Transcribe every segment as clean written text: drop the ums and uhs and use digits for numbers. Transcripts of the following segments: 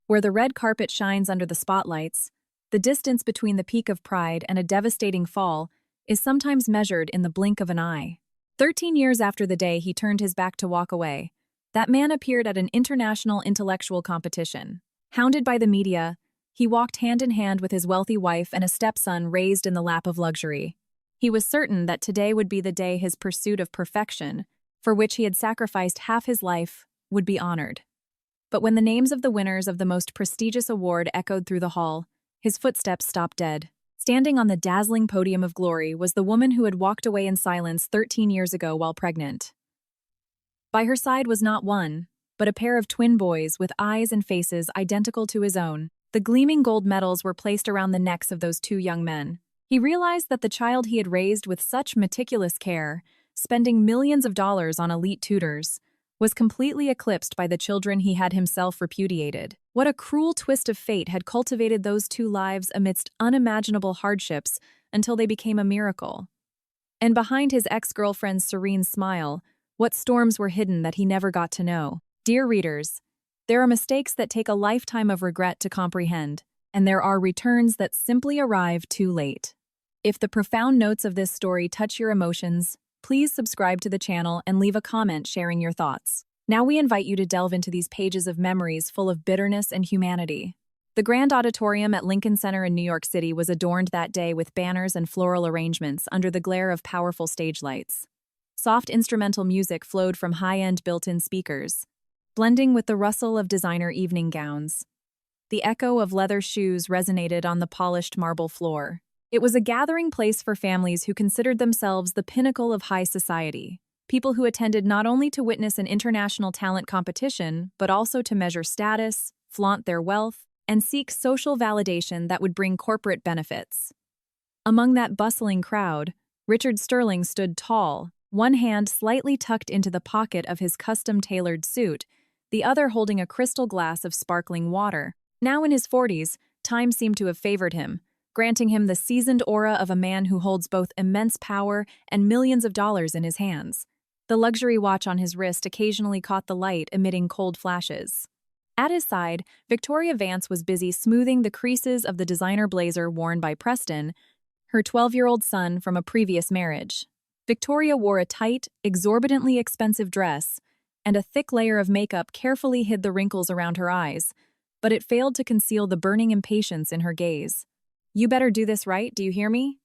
Where the red carpet shines under the spotlights, the distance between the peak of pride and a devastating fall is sometimes measured in the blink of an eye. 13 years after the day he turned his back to walk away, that man appeared at an international intellectual competition. Hounded by the media, he walked hand in hand with his wealthy wife and a stepson raised in the lap of luxury. He was certain that today would be the day his pursuit of perfection, for which he had sacrificed half his life, would be honored. But when the names of the winners of the most prestigious award echoed through the hall, his footsteps stopped dead. Standing on the dazzling podium of glory was the woman who had walked away in silence 13 years ago while pregnant. By her side was not one, but a pair of twin boys with eyes and faces identical to his own. The gleaming gold medals were placed around the necks of those two young men. He realized that the child he had raised with such meticulous care, spending millions of dollars on elite tutors, was completely eclipsed by the children he had himself repudiated. What a cruel twist of fate had cultivated those two lives amidst unimaginable hardships until they became a miracle. And behind his ex-girlfriend's serene smile, what storms were hidden that he never got to know. Dear readers, there are mistakes that take a lifetime of regret to comprehend, and there are returns that simply arrive too late. If the profound notes of this story touch your emotions, please subscribe to the channel and leave a comment sharing your thoughts. Now we invite you to delve into these pages of memories full of bitterness and humanity. The Grand Auditorium at Lincoln Center in New York City was adorned that day with banners and floral arrangements under the glare of powerful stage lights. Soft instrumental music flowed from high-end built-in speakers, blending with the rustle of designer evening gowns. The echo of leather shoes resonated on the polished marble floor. It was a gathering place for families who considered themselves the pinnacle of high society, people who attended not only to witness an international talent competition, but also to measure status, flaunt their wealth, and seek social validation that would bring corporate benefits. Among that bustling crowd, Richard Sterling stood tall, one hand slightly tucked into the pocket of his custom-tailored suit, the other holding a crystal glass of sparkling water. Now in his 40s, time seemed to have favored him, granting him the seasoned aura of a man who holds both immense power and millions of dollars in his hands. The luxury watch on his wrist occasionally caught the light, emitting cold flashes. At his side, Victoria Vance was busy smoothing the creases of the designer blazer worn by Preston, her 12-year-old son from a previous marriage. Victoria wore a tight, exorbitantly expensive dress, and a thick layer of makeup carefully hid the wrinkles around her eyes, but it failed to conceal the burning impatience in her gaze. "You better do this right, do you hear me?"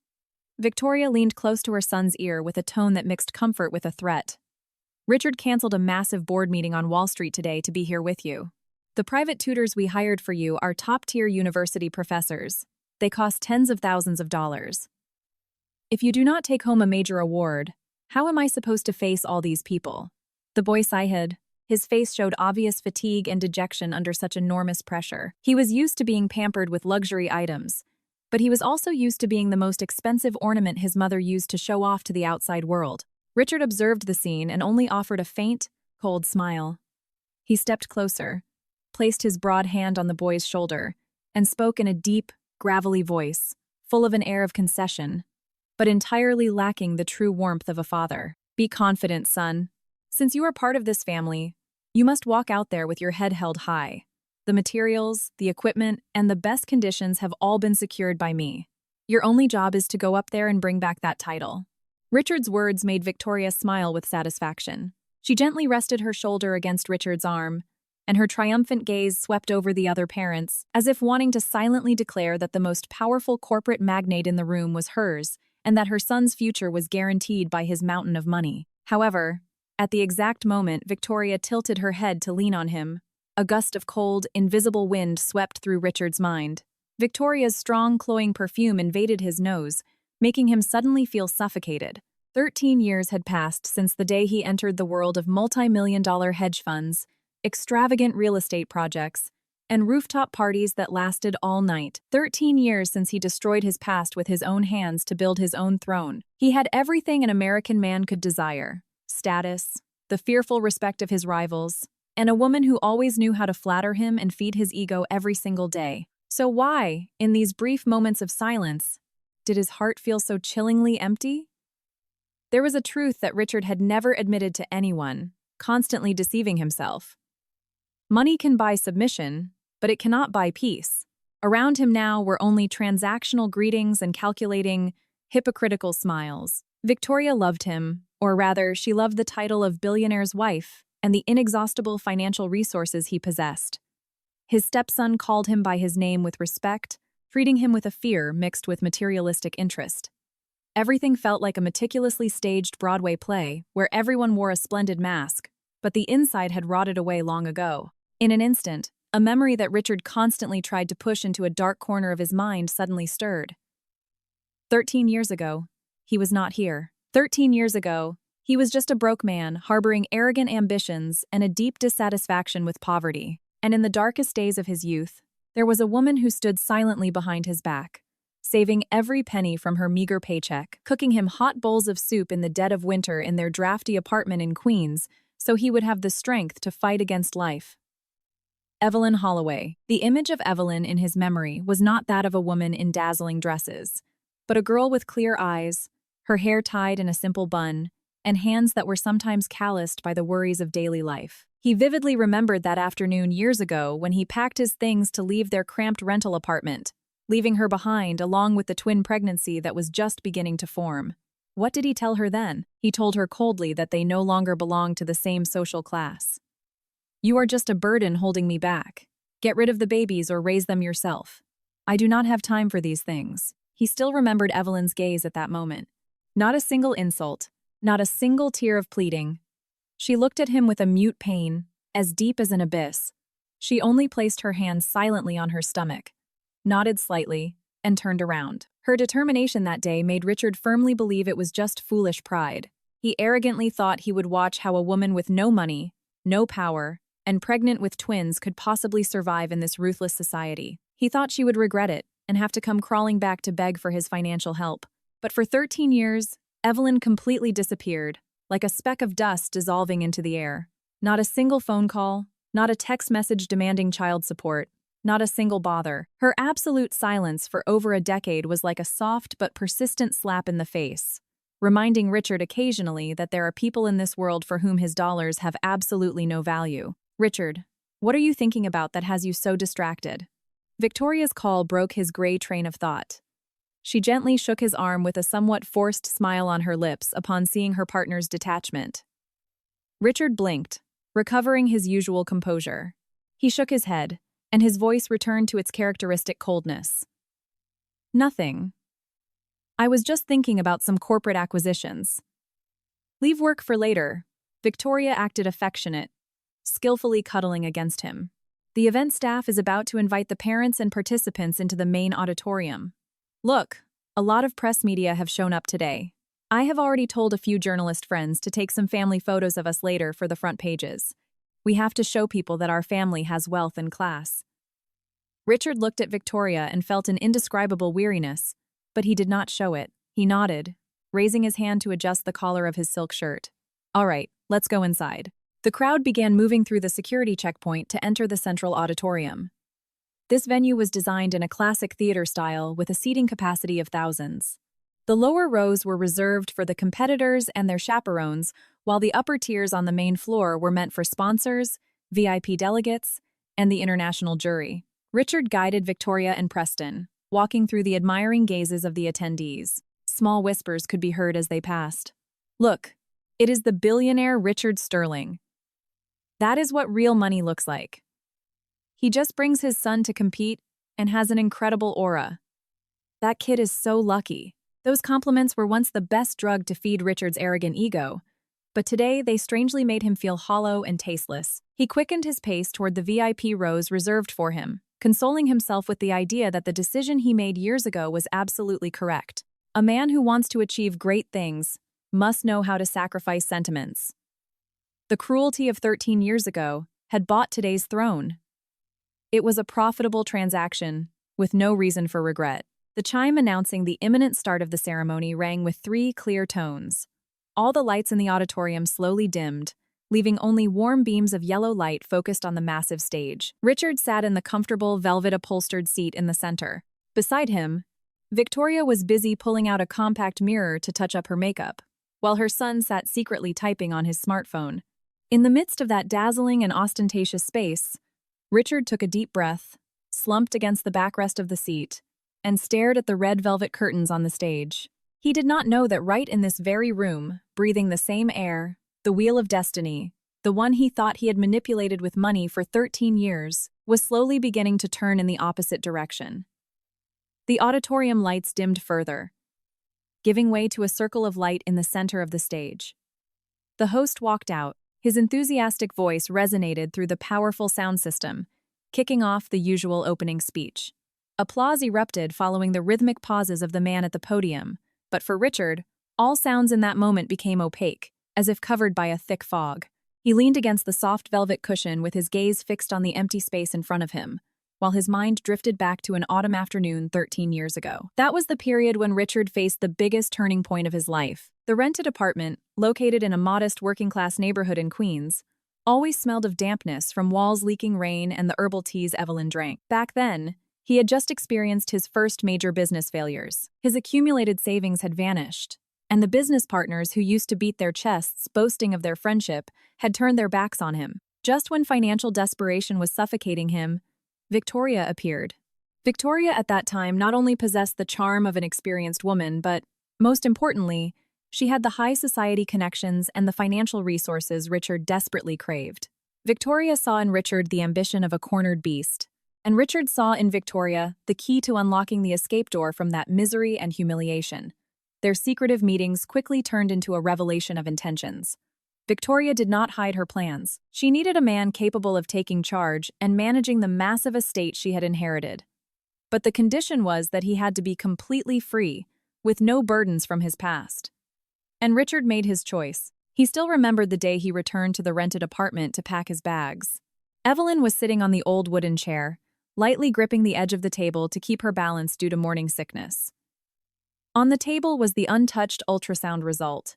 Victoria leaned close to her son's ear with a tone that mixed comfort with a threat. "Richard canceled a massive board meeting on Wall Street today to be here with you. The private tutors we hired for you are top-tier university professors. They cost tens of thousands of dollars. If you do not take home a major award, how am I supposed to face all these people?" The boy sighed. His face showed obvious fatigue and dejection under such enormous pressure. He was used to being pampered with luxury items, but he was also used to being the most expensive ornament his mother used to show off to the outside world. Richard observed the scene and only offered a faint, cold smile. He stepped closer, placed his broad hand on the boy's shoulder, and spoke in a deep, gravelly voice, full of an air of concession, but entirely lacking the true warmth of a father. "Be confident, son. Since you are part of this family, you must walk out there with your head held high. The materials, the equipment, and the best conditions have all been secured by me. Your only job is to go up there and bring back that title." Richard's words made Victoria smile with satisfaction. She gently rested her shoulder against Richard's arm, and her triumphant gaze swept over the other parents, as if wanting to silently declare that the most powerful corporate magnate in the room was hers, and that her son's future was guaranteed by his mountain of money. However, at the exact moment Victoria tilted her head to lean on him, a gust of cold, invisible wind swept through Richard's mind. Victoria's strong, cloying perfume invaded his nose, making him suddenly feel suffocated. 13 years had passed since the day he entered the world of multi-million-dollar hedge funds, extravagant real estate projects, and rooftop parties that lasted all night. 13 years since he destroyed his past with his own hands to build his own throne. He had everything an American man could desire: status, the fearful respect of his rivals, and a woman who always knew how to flatter him and feed his ego every single day. So why, in these brief moments of silence, did his heart feel so chillingly empty? There was a truth that Richard had never admitted to anyone, constantly deceiving himself. Money can buy submission, but it cannot buy peace. Around him now were only transactional greetings and calculating, hypocritical smiles. Victoria loved him, or rather, she loved the title of billionaire's wife and the inexhaustible financial resources he possessed. His stepson called him by his name with respect, treating him with a fear mixed with materialistic interest. Everything felt like a meticulously staged Broadway play where everyone wore a splendid mask, but the inside had rotted away long ago. In an instant, a memory that Richard constantly tried to push into a dark corner of his mind suddenly stirred. 13 years ago, he was not here. 13 years ago, he was just a broke man harboring arrogant ambitions and a deep dissatisfaction with poverty. And in the darkest days of his youth, there was a woman who stood silently behind his back, saving every penny from her meager paycheck, cooking him hot bowls of soup in the dead of winter in their drafty apartment in Queens so he would have the strength to fight against life. Evelyn Holloway. The image of Evelyn in his memory was not that of a woman in dazzling dresses, but a girl with clear eyes, her hair tied in a simple bun, and hands that were sometimes calloused by the worries of daily life. He vividly remembered that afternoon years ago when he packed his things to leave their cramped rental apartment, leaving her behind along with the twin pregnancy that was just beginning to form. What did he tell her then? He told her coldly that they no longer belonged to the same social class. "You are just a burden holding me back. Get rid of the babies or raise them yourself. I do not have time for these things." He still remembered Evelyn's gaze at that moment. Not a single insult, not a single tear of pleading. She looked at him with a mute pain, as deep as an abyss. She only placed her hands silently on her stomach, nodded slightly, and turned around. Her determination that day made Richard firmly believe it was just foolish pride. He arrogantly thought he would watch how a woman with no money, no power, and pregnant with twins could possibly survive in this ruthless society. He thought she would regret it and have to come crawling back to beg for his financial help. But for 13 years, Evelyn completely disappeared, like a speck of dust dissolving into the air. Not a single phone call, not a text message demanding child support, not a single bother. Her absolute silence for over a decade was like a soft but persistent slap in the face, reminding Richard occasionally that there are people in this world for whom his dollars have absolutely no value. "Richard, what are you thinking about that has you so distracted?" Victoria's call broke his gray train of thought. She gently shook his arm with a somewhat forced smile on her lips upon seeing her partner's detachment. Richard blinked, recovering his usual composure. He shook his head, and his voice returned to its characteristic coldness. "Nothing. I was just thinking about some corporate acquisitions." "Leave work for later." Victoria acted affectionate, skillfully cuddling against him. "The event staff is about to invite the parents and participants into the main auditorium. Look, a lot of press media have shown up today. I have already told a few journalist friends to take some family photos of us later for the front pages. We have to show people that our family has wealth and class." Richard looked at Victoria and felt an indescribable weariness, but he did not show it. He nodded, raising his hand to adjust the collar of his silk shirt. "All right, let's go inside." The crowd began moving through the security checkpoint to enter the central auditorium. This venue was designed in a classic theater style with a seating capacity of thousands. The lower rows were reserved for the competitors and their chaperones, while the upper tiers on the main floor were meant for sponsors, VIP delegates, and the international jury. Richard guided Victoria and Preston, walking through the admiring gazes of the attendees. Small whispers could be heard as they passed. "Look, it is the billionaire Richard Sterling. That is what real money looks like. He just brings his son to compete and has an incredible aura. That kid is so lucky." Those compliments were once the best drug to feed Richard's arrogant ego, but today they strangely made him feel hollow and tasteless. He quickened his pace toward the VIP rows reserved for him, consoling himself with the idea that the decision he made years ago was absolutely correct. A man who wants to achieve great things must know how to sacrifice sentiments. The cruelty of 13 years ago had bought today's throne. It was a profitable transaction, with no reason for regret. The chime announcing the imminent start of the ceremony rang with 3 clear tones. All the lights in the auditorium slowly dimmed, leaving only warm beams of yellow light focused on the massive stage. Richard sat in the comfortable, velvet-upholstered seat in the center. Beside him, Victoria was busy pulling out a compact mirror to touch up her makeup, while her son sat secretly typing on his smartphone. In the midst of that dazzling and ostentatious space, Richard took a deep breath, slumped against the backrest of the seat, and stared at the red velvet curtains on the stage. He did not know that right in this very room, breathing the same air, the wheel of destiny, the one he thought he had manipulated with money for 13 years, was slowly beginning to turn in the opposite direction. The auditorium lights dimmed further, giving way to a circle of light in the center of the stage. The host walked out. His enthusiastic voice resonated through the powerful sound system, kicking off the usual opening speech. Applause erupted following the rhythmic pauses of the man at the podium, but for Richard, all sounds in that moment became opaque, as if covered by a thick fog. He leaned against the soft velvet cushion with his gaze fixed on the empty space in front of him, while his mind drifted back to an autumn afternoon 13 years ago. That was the period when Richard faced the biggest turning point of his life. The rented apartment, located in a modest working-class neighborhood in Queens, always smelled of dampness from walls leaking rain and the herbal teas Evelyn drank. Back then, he had just experienced his first major business failures. His accumulated savings had vanished, and the business partners who used to beat their chests boasting of their friendship had turned their backs on him. Just when financial desperation was suffocating him, Victoria appeared. Victoria at that time not only possessed the charm of an experienced woman, but, most importantly, she had the high society connections and the financial resources Richard desperately craved. Victoria saw in Richard the ambition of a cornered beast, and Richard saw in Victoria the key to unlocking the escape door from that misery and humiliation. Their secretive meetings quickly turned into a revelation of intentions. Victoria did not hide her plans. She needed a man capable of taking charge and managing the massive estate she had inherited. But the condition was that he had to be completely free, with no burdens from his past. And Richard made his choice. He still remembered the day he returned to the rented apartment to pack his bags. Evelyn was sitting on the old wooden chair, lightly gripping the edge of the table to keep her balance due to morning sickness. On the table was the untouched ultrasound result.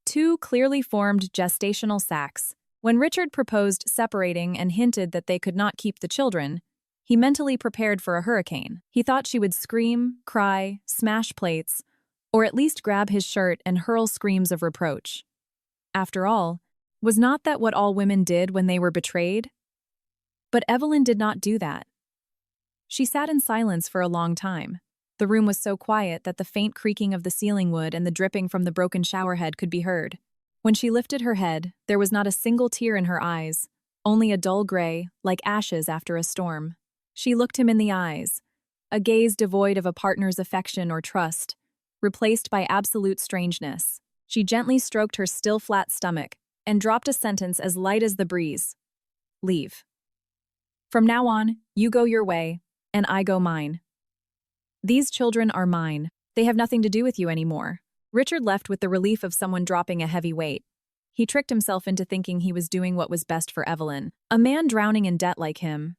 2 clearly formed gestational sacs. When Richard proposed separating and hinted that they could not keep the children, he mentally prepared for a hurricane. He thought she would scream, cry, smash plates, or at least grab his shirt and hurl screams of reproach. After all, was not that what all women did when they were betrayed? But Evelyn did not do that. She sat in silence for a long time. The room was so quiet that the faint creaking of the ceiling wood and the dripping from the broken showerhead could be heard. When she lifted her head, there was not a single tear in her eyes, only a dull gray, like ashes after a storm. She looked him in the eyes, a gaze devoid of a partner's affection or trust, replaced by absolute strangeness. She gently stroked her still flat stomach and dropped a sentence as light as the breeze. Leave. From now on, you go your way, and I go mine. These children are mine. They have nothing to do with you anymore. Richard left with the relief of someone dropping a heavy weight. He tricked himself into thinking he was doing what was best for Evelyn. A man drowning in debt like him,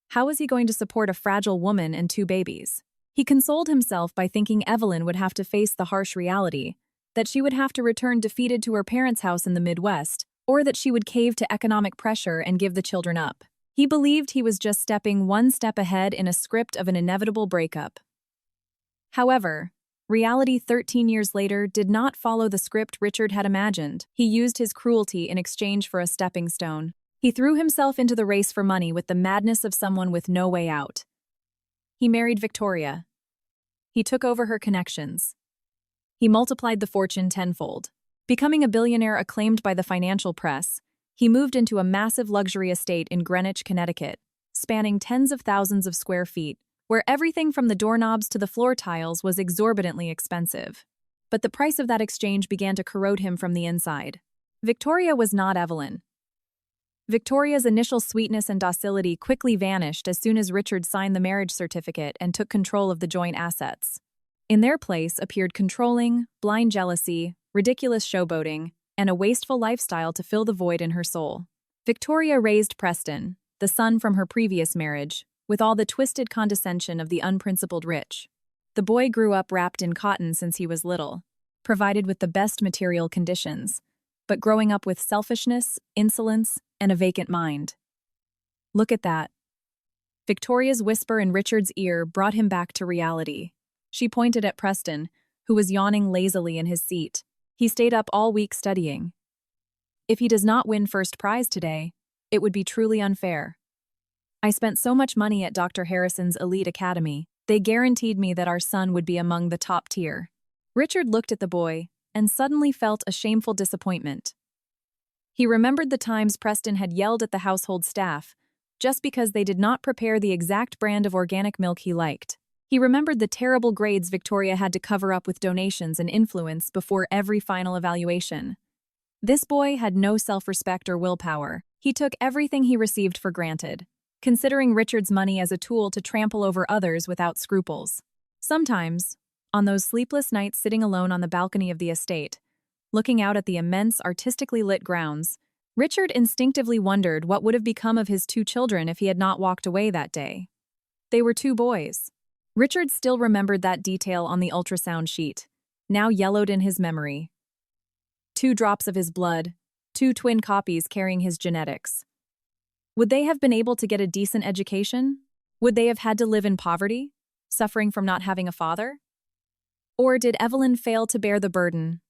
how was he going to support a fragile woman and 2 babies? He consoled himself by thinking Evelyn would have to face the harsh reality, that she would have to return defeated to her parents' house in the Midwest, or that she would cave to economic pressure and give the children up. He believed he was just stepping one step ahead in a script of an inevitable breakup. However, reality 13 years later did not follow the script Richard had imagined. He used his cruelty in exchange for a stepping stone. He threw himself into the race for money with the madness of someone with no way out. He married Victoria. He took over her connections. He multiplied the fortune tenfold. Becoming a billionaire acclaimed by the financial press, he moved into a massive luxury estate in Greenwich, Connecticut, spanning tens of thousands of square feet, where everything from the doorknobs to the floor tiles was exorbitantly expensive. But the price of that exchange began to corrode him from the inside. Victoria was not Evelyn. Victoria's initial sweetness and docility quickly vanished as soon as Richard signed the marriage certificate and took control of the joint assets. In their place appeared controlling, blind jealousy, ridiculous showboating, and a wasteful lifestyle to fill the void in her soul. Victoria raised Preston, the son from her previous marriage, with all the twisted condescension of the unprincipled rich. The boy grew up wrapped in cotton since he was little, provided with the best material conditions, but growing up with selfishness, insolence, and a vacant mind. Look at that. Victoria's whisper in Richard's ear brought him back to reality. She pointed at Preston, who was yawning lazily in his seat. He stayed up all week studying. If he does not win first prize today, it would be truly unfair. I spent so much money at Dr. Harrison's elite academy. They guaranteed me that our son would be among the top tier. Richard looked at the boy and suddenly felt a shameful disappointment. He remembered the times Preston had yelled at the household staff just because they did not prepare the exact brand of organic milk he liked. He remembered the terrible grades Victoria had to cover up with donations and influence before every final evaluation. This boy had no self-respect or willpower. He took everything he received for granted, considering Richard's money as a tool to trample over others without scruples. Sometimes, on those sleepless nights sitting alone on the balcony of the estate, looking out at the immense, artistically lit grounds, Richard instinctively wondered what would have become of his 2 children if he had not walked away that day. They were 2 boys. Richard still remembered that detail on the ultrasound sheet, now yellowed in his memory. 2 drops of his blood, 2 twin copies carrying his genetics. Would they have been able to get a decent education? Would they have had to live in poverty, suffering from not having a father? Or did Evelyn fail to bear the burden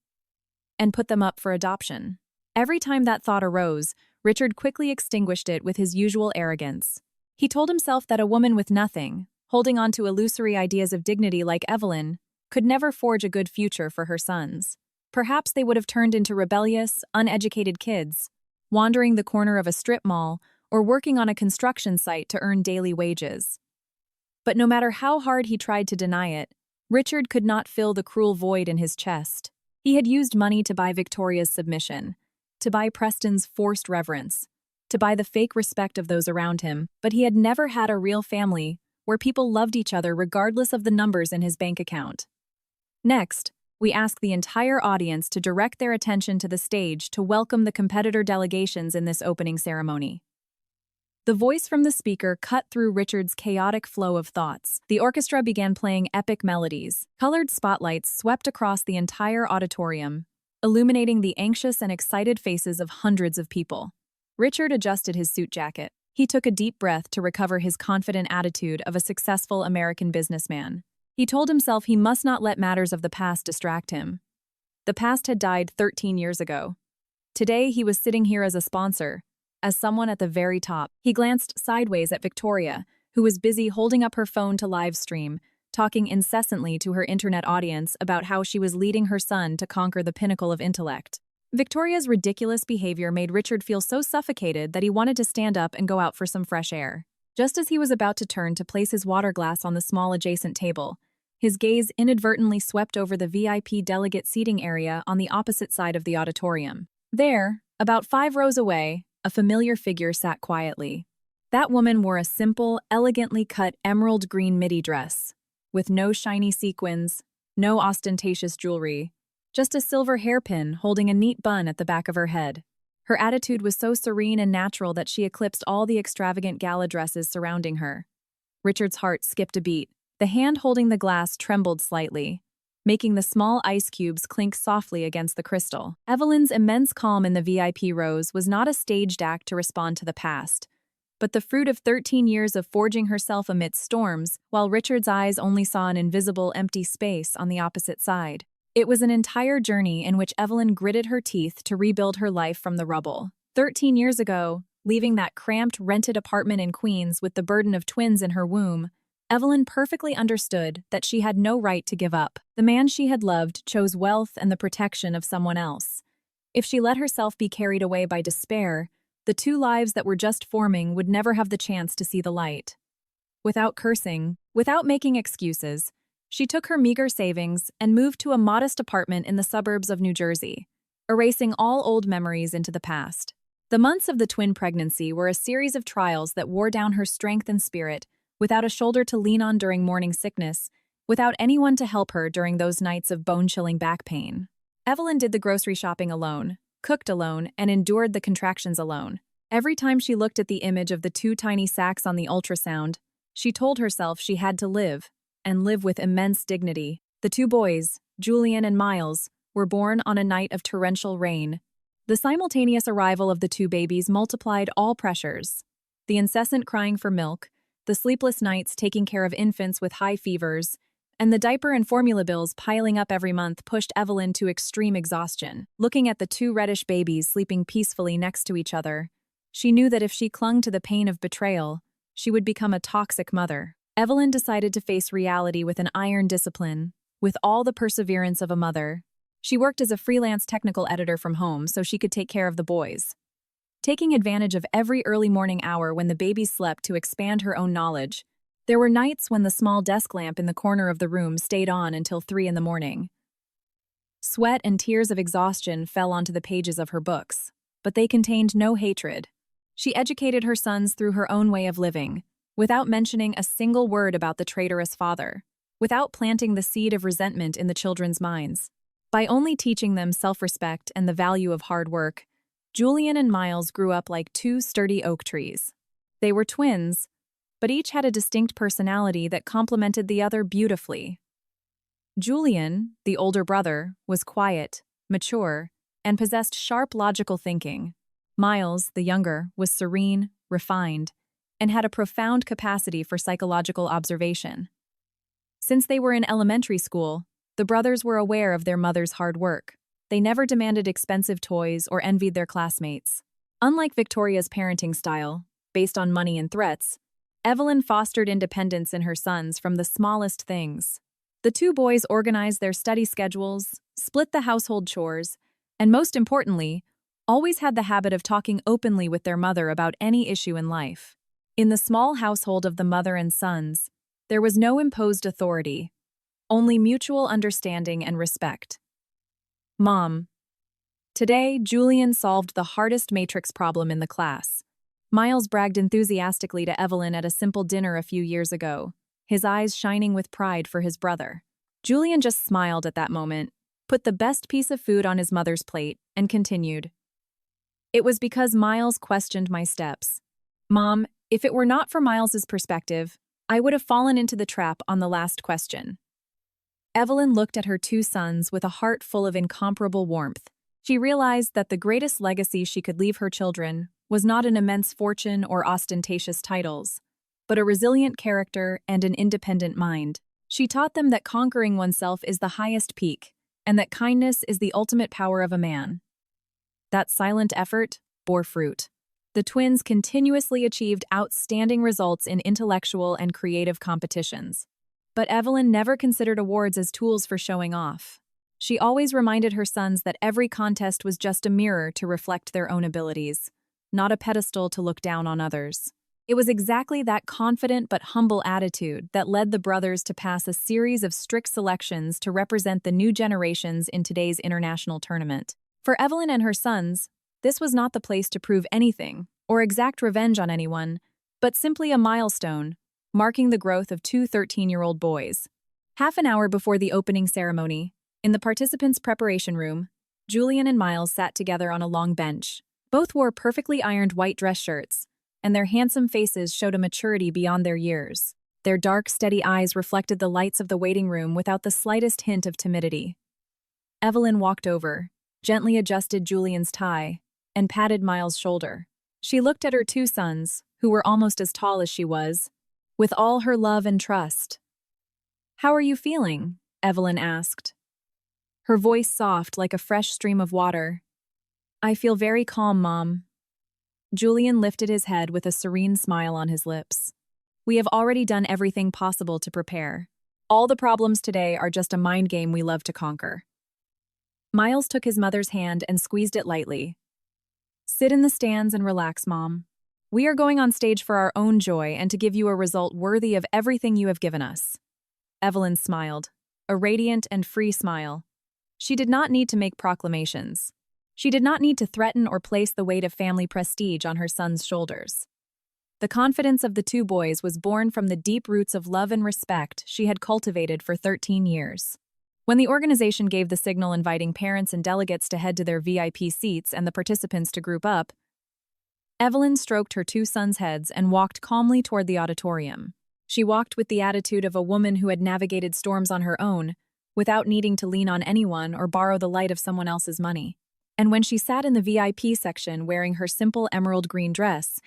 and put them up for adoption? Every time that thought arose, Richard quickly extinguished it with his usual arrogance. He told himself that a woman with nothing, holding on to illusory ideas of dignity like Evelyn, could never forge a good future for her sons. Perhaps they would have turned into rebellious, uneducated kids, wandering the corner of a strip mall or working on a construction site to earn daily wages. But no matter how hard he tried to deny it, Richard could not fill the cruel void in his chest. He had used money to buy Victoria's submission, to buy Preston's forced reverence, to buy the fake respect of those around him, but he had never had a real family where people loved each other regardless of the numbers in his bank account. Next, we ask the entire audience to direct their attention to the stage to welcome the competitor delegations in this opening ceremony. The voice from the speaker cut through Richard's chaotic flow of thoughts. The orchestra began playing epic melodies. Colored spotlights swept across the entire auditorium, illuminating the anxious and excited faces of hundreds of people. Richard adjusted his suit jacket. He took a deep breath to recover his confident attitude of a successful American businessman. He told himself he must not let matters of the past distract him. The past had died 13 years ago. Today, he was sitting here as a sponsor, as someone at the very top. He glanced sideways at Victoria, who was busy holding up her phone to live stream, talking incessantly to her internet audience about how she was leading her son to conquer the pinnacle of intellect. Victoria's ridiculous behavior made Richard feel so suffocated that he wanted to stand up and go out for some fresh air. Just as he was about to turn to place his water glass on the small adjacent table, his gaze inadvertently swept over the VIP delegate seating area on the opposite side of the auditorium. There, about 5 rows away, a familiar figure sat quietly. That woman wore a simple, elegantly cut emerald green midi dress, with no shiny sequins, no ostentatious jewelry, just a silver hairpin holding a neat bun at the back of her head. Her attitude was so serene and natural that she eclipsed all the extravagant gala dresses surrounding her. Richard's heart skipped a beat. The hand holding the glass trembled slightly, making the small ice cubes clink softly against the crystal. Evelyn's immense calm in the VIP rows was not a staged act to respond to the past, but the fruit of 13 years of forging herself amidst storms, while Richard's eyes only saw an invisible empty space on the opposite side. It was an entire journey in which Evelyn gritted her teeth to rebuild her life from the rubble. 13 years ago, leaving that cramped, rented apartment in Queens with the burden of twins in her womb, Evelyn perfectly understood that she had no right to give up. The man she had loved chose wealth and the protection of someone else. If she let herself be carried away by despair, the 2 lives that were just forming would never have the chance to see the light. Without cursing, without making excuses, she took her meager savings and moved to a modest apartment in the suburbs of New Jersey, erasing all old memories into the past. The months of the twin pregnancy were a series of trials that wore down her strength and spirit, without a shoulder to lean on during morning sickness, without anyone to help her during those nights of bone-chilling back pain. Evelyn did the grocery shopping alone, cooked alone, and endured the contractions alone. Every time she looked at the image of the 2 tiny sacs on the ultrasound, she told herself she had to live, and live with immense dignity. The 2 boys, Julian and Miles, were born on a night of torrential rain. The simultaneous arrival of the 2 babies multiplied all pressures. The incessant crying for milk, the sleepless nights taking care of infants with high fevers, and the diaper and formula bills piling up every month pushed Evelyn to extreme exhaustion. Looking at the 2 reddish babies sleeping peacefully next to each other, she knew that if she clung to the pain of betrayal, she would become a toxic mother. Evelyn decided to face reality with an iron discipline, with all the perseverance of a mother. She worked as a freelance technical editor from home so she could take care of the boys. Taking advantage of every early morning hour when the babies slept to expand her own knowledge, there were nights when the small desk lamp in the corner of the room stayed on until 3 in the morning. Sweat and tears of exhaustion fell onto the pages of her books, but they contained no hatred. She educated her sons through her own way of living, without mentioning a single word about the traitorous father, without planting the seed of resentment in the children's minds. By only teaching them self-respect and the value of hard work, Julian and Miles grew up like two sturdy oak trees. They were twins, but each had a distinct personality that complemented the other beautifully. Julian, the older brother, was quiet, mature, and possessed sharp logical thinking. Miles, the younger, was serene, refined, and had a profound capacity for psychological observation. Since they were in elementary school, the brothers were aware of their mother's hard work. They never demanded expensive toys or envied their classmates. Unlike Victoria's parenting style, based on money and threats, Evelyn fostered independence in her sons from the smallest things. The two boys organized their study schedules, split the household chores, and most importantly, always had the habit of talking openly with their mother about any issue in life. In the small household of the mother and sons, there was no imposed authority, only mutual understanding and respect. Mom. Today, Julian solved the hardest matrix problem in the class. Miles bragged enthusiastically to Evelyn at a simple dinner a few years ago, his eyes shining with pride for his brother. Julian just smiled at that moment, put the best piece of food on his mother's plate, and continued. It was because Miles questioned my steps. Mom, if it were not for Miles's perspective, I would have fallen into the trap on the last question. Evelyn looked at her two sons with a heart full of incomparable warmth. She realized that the greatest legacy she could leave her children was not an immense fortune or ostentatious titles, but a resilient character and an independent mind. She taught them that conquering oneself is the highest peak, and that kindness is the ultimate power of a man. That silent effort bore fruit. The twins continuously achieved outstanding results in intellectual and creative competitions. But Evelyn never considered awards as tools for showing off. She always reminded her sons that every contest was just a mirror to reflect their own abilities, not a pedestal to look down on others. It was exactly that confident but humble attitude that led the brothers to pass a series of strict selections to represent the new generations in today's international tournament. For Evelyn and her sons, this was not the place to prove anything or exact revenge on anyone, but simply a milestone, marking the growth of two 13-year-old boys. Half an hour before the opening ceremony, in the participants' preparation room, Julian and Miles sat together on a long bench. Both wore perfectly ironed white dress shirts, and their handsome faces showed a maturity beyond their years. Their dark, steady eyes reflected the lights of the waiting room without the slightest hint of timidity. Evelyn walked over, gently adjusted Julian's tie, and patted Miles' shoulder. She looked at her two sons, who were almost as tall as she was, with all her love and trust. "How are you feeling?" Evelyn asked. Her voice soft like a fresh stream of water. "I feel very calm, Mom." Julian lifted his head with a serene smile on his lips. "We have already done everything possible to prepare. All the problems today are just a mind game we love to conquer." Miles took his mother's hand and squeezed it lightly. "Sit in the stands and relax, Mom. We are going on stage for our own joy and to give you a result worthy of everything you have given us." Evelyn smiled, a radiant and free smile. She did not need to make proclamations. She did not need to threaten or place the weight of family prestige on her son's shoulders. The confidence of the two boys was born from the deep roots of love and respect she had cultivated for 13 years. When the organization gave the signal inviting parents and delegates to head to their VIP seats and the participants to group up, Evelyn stroked her two sons' heads and walked calmly toward the auditorium. She walked with the attitude of a woman who had navigated storms on her own, without needing to lean on anyone or borrow the light of someone else's money. And when she sat in the VIP section wearing her simple emerald green dress,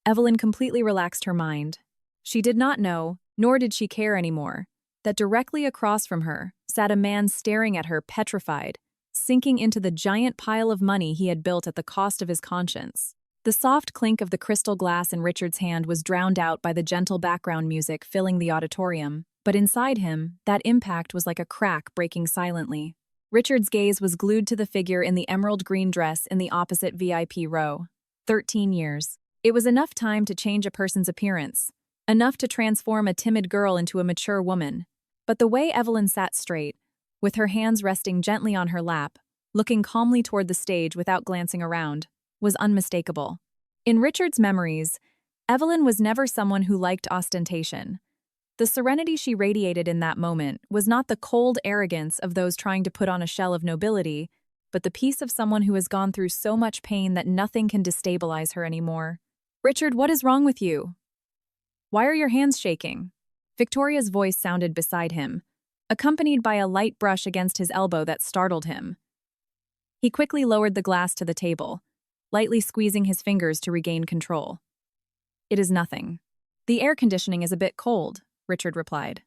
Evelyn completely relaxed her mind. She did not know, nor did she care anymore, that directly across from her sat a man staring at her petrified, sinking into the giant pile of money he had built at the cost of his conscience. The soft clink of the crystal glass in Richard's hand was drowned out by the gentle background music filling the auditorium, but inside him, that impact was like a crack breaking silently. Richard's gaze was glued to the figure in the emerald green dress in the opposite VIP row. 13 years. It was enough time to change a person's appearance, enough to transform a timid girl into a mature woman. But the way Evelyn sat straight, with her hands resting gently on her lap, looking calmly toward the stage without glancing around, was unmistakable. In Richard's memories, Evelyn was never someone who liked ostentation. The serenity she radiated in that moment was not the cold arrogance of those trying to put on a shell of nobility, but the peace of someone who has gone through so much pain that nothing can destabilize her anymore. "Richard, what is wrong with you? Why are your hands shaking?" Victoria's voice sounded beside him, accompanied by a light brush against his elbow that startled him. He quickly lowered the glass to the table, lightly squeezing his fingers to regain control. "It is nothing. The air conditioning is a bit cold," Richard replied.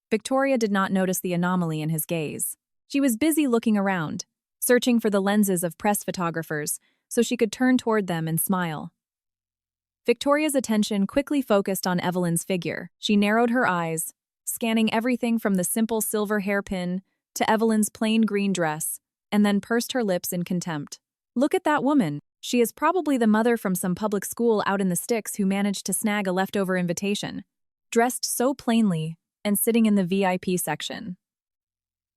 Victoria did not notice the anomaly in his gaze. She was busy looking around, searching for the lenses of press photographers so she could turn toward them and smile. Victoria's attention quickly focused on Evelyn's figure. She narrowed her eyes, scanning everything from the simple silver hairpin to Evelyn's plain green dress, and then pursed her lips in contempt. "Look at that woman. She is probably the mother from some public school out in the sticks who managed to snag a leftover invitation. Dressed so plainly and sitting in the VIP section.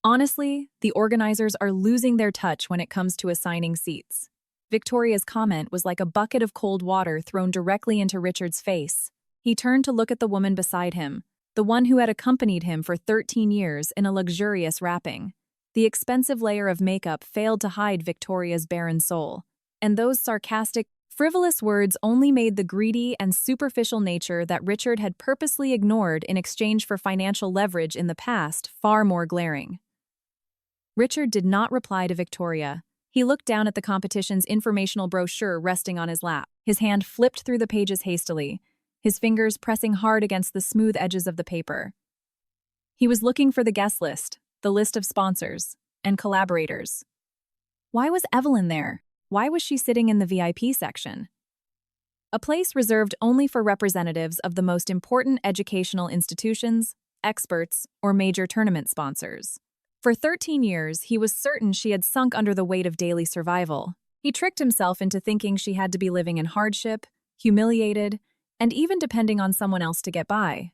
Honestly, the organizers are losing their touch when it comes to assigning seats." Victoria's comment was like a bucket of cold water thrown directly into Richard's face. He turned to look at the woman beside him, the one who had accompanied him for 13 years in a luxurious wrapping. The expensive layer of makeup failed to hide Victoria's barren soul, and those sarcastic, frivolous words only made the greedy and superficial nature that Richard had purposely ignored in exchange for financial leverage in the past far more glaring. Richard did not reply to Victoria. He looked down at the competition's informational brochure resting on his lap. His hand flipped through the pages hastily, his fingers pressing hard against the smooth edges of the paper. He was looking for the guest list, the list of sponsors and collaborators. Why was Evelyn there? Why was she sitting in the VIP section? A place reserved only for representatives of the most important educational institutions, experts, or major tournament sponsors. For 13 years, he was certain she had sunk under the weight of daily survival. He tricked himself into thinking she had to be living in hardship, humiliated, and even depending on someone else to get by.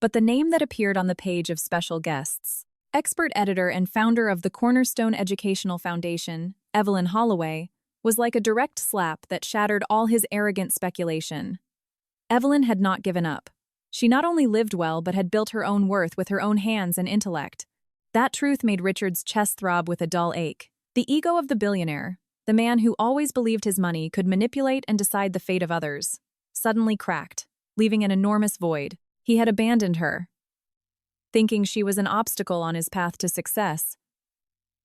But the name that appeared on the page of special guests, expert editor and founder of the Cornerstone Educational Foundation, Evelyn Holloway, was like a direct slap that shattered all his arrogant speculation. Evelyn had not given up. She not only lived well but had built her own worth with her own hands and intellect. That truth made Richard's chest throb with a dull ache. The ego of the billionaire, the man who always believed his money could manipulate and decide the fate of others, suddenly cracked, leaving an enormous void. He had abandoned her, thinking she was an obstacle on his path to success.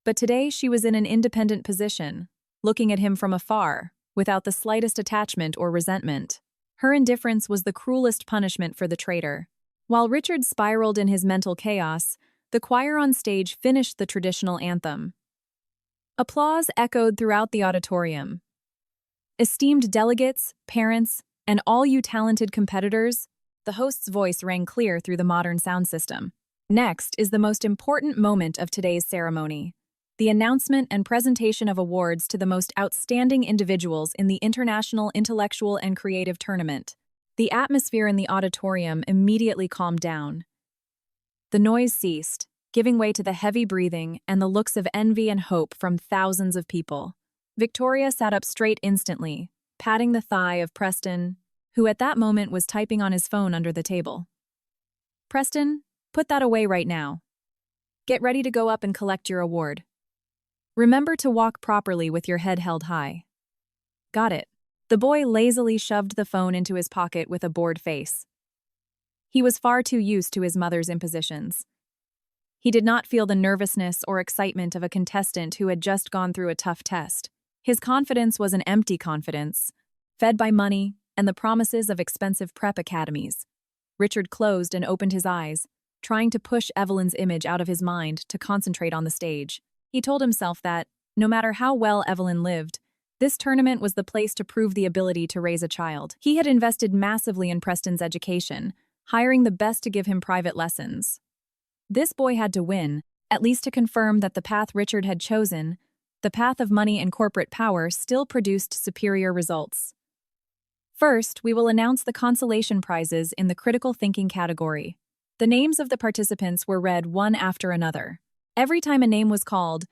But today she was in an independent position, looking at him from afar, without the slightest attachment or resentment. Her indifference was the cruelest punishment for the traitor. While Richard spiraled in his mental chaos, the choir on stage finished the traditional anthem. Applause echoed throughout the auditorium. Esteemed delegates, parents, and all you talented competitors, the host's voice rang clear through the modern sound system. Next is the most important moment of today's ceremony, the announcement and presentation of awards to the most outstanding individuals in the International Intellectual and Creative Tournament. The atmosphere in the auditorium immediately calmed down. The noise ceased, giving way to the heavy breathing and the looks of envy and hope from thousands of people. Victoria sat up straight instantly, patting the thigh of Preston, who at that moment was typing on his phone under the table. "Preston, put that away right now. Get ready to go up and collect your award. Remember to walk properly with your head held high." "Got it." The boy lazily shoved the phone into his pocket with a bored face. He was far too used to his mother's impositions. He did not feel the nervousness or excitement of a contestant who had just gone through a tough test. His confidence was an empty confidence, fed by money and the promises of expensive prep academies. Richard closed and opened his eyes, trying to push Evelyn's image out of his mind to concentrate on the stage. He told himself that, no matter how well Evelyn lived, This tournament was the place to prove the ability to raise a child. He had invested massively in Preston's education, hiring the best to give him private lessons. This boy had to win, at least to confirm that the path Richard had chosen, the path of money and corporate power, still produced superior results. First, we will announce the consolation prizes in the critical thinking category. The names of the participants were read one after another. Every time a name was called,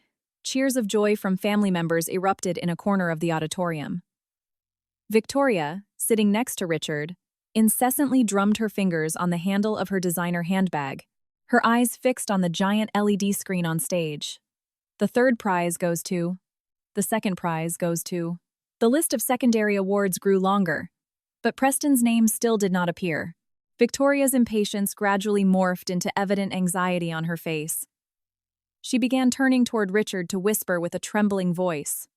cheers of joy from family members erupted in a corner of the auditorium. Victoria, sitting next to Richard, incessantly drummed her fingers on the handle of her designer handbag, her eyes fixed on the giant LED screen on stage. The third prize goes to. The second prize goes to. The list of secondary awards grew longer, but Preston's name still did not appear. Victoria's impatience gradually morphed into evident anxiety on her face. She began turning toward Richard to whisper with a trembling voice.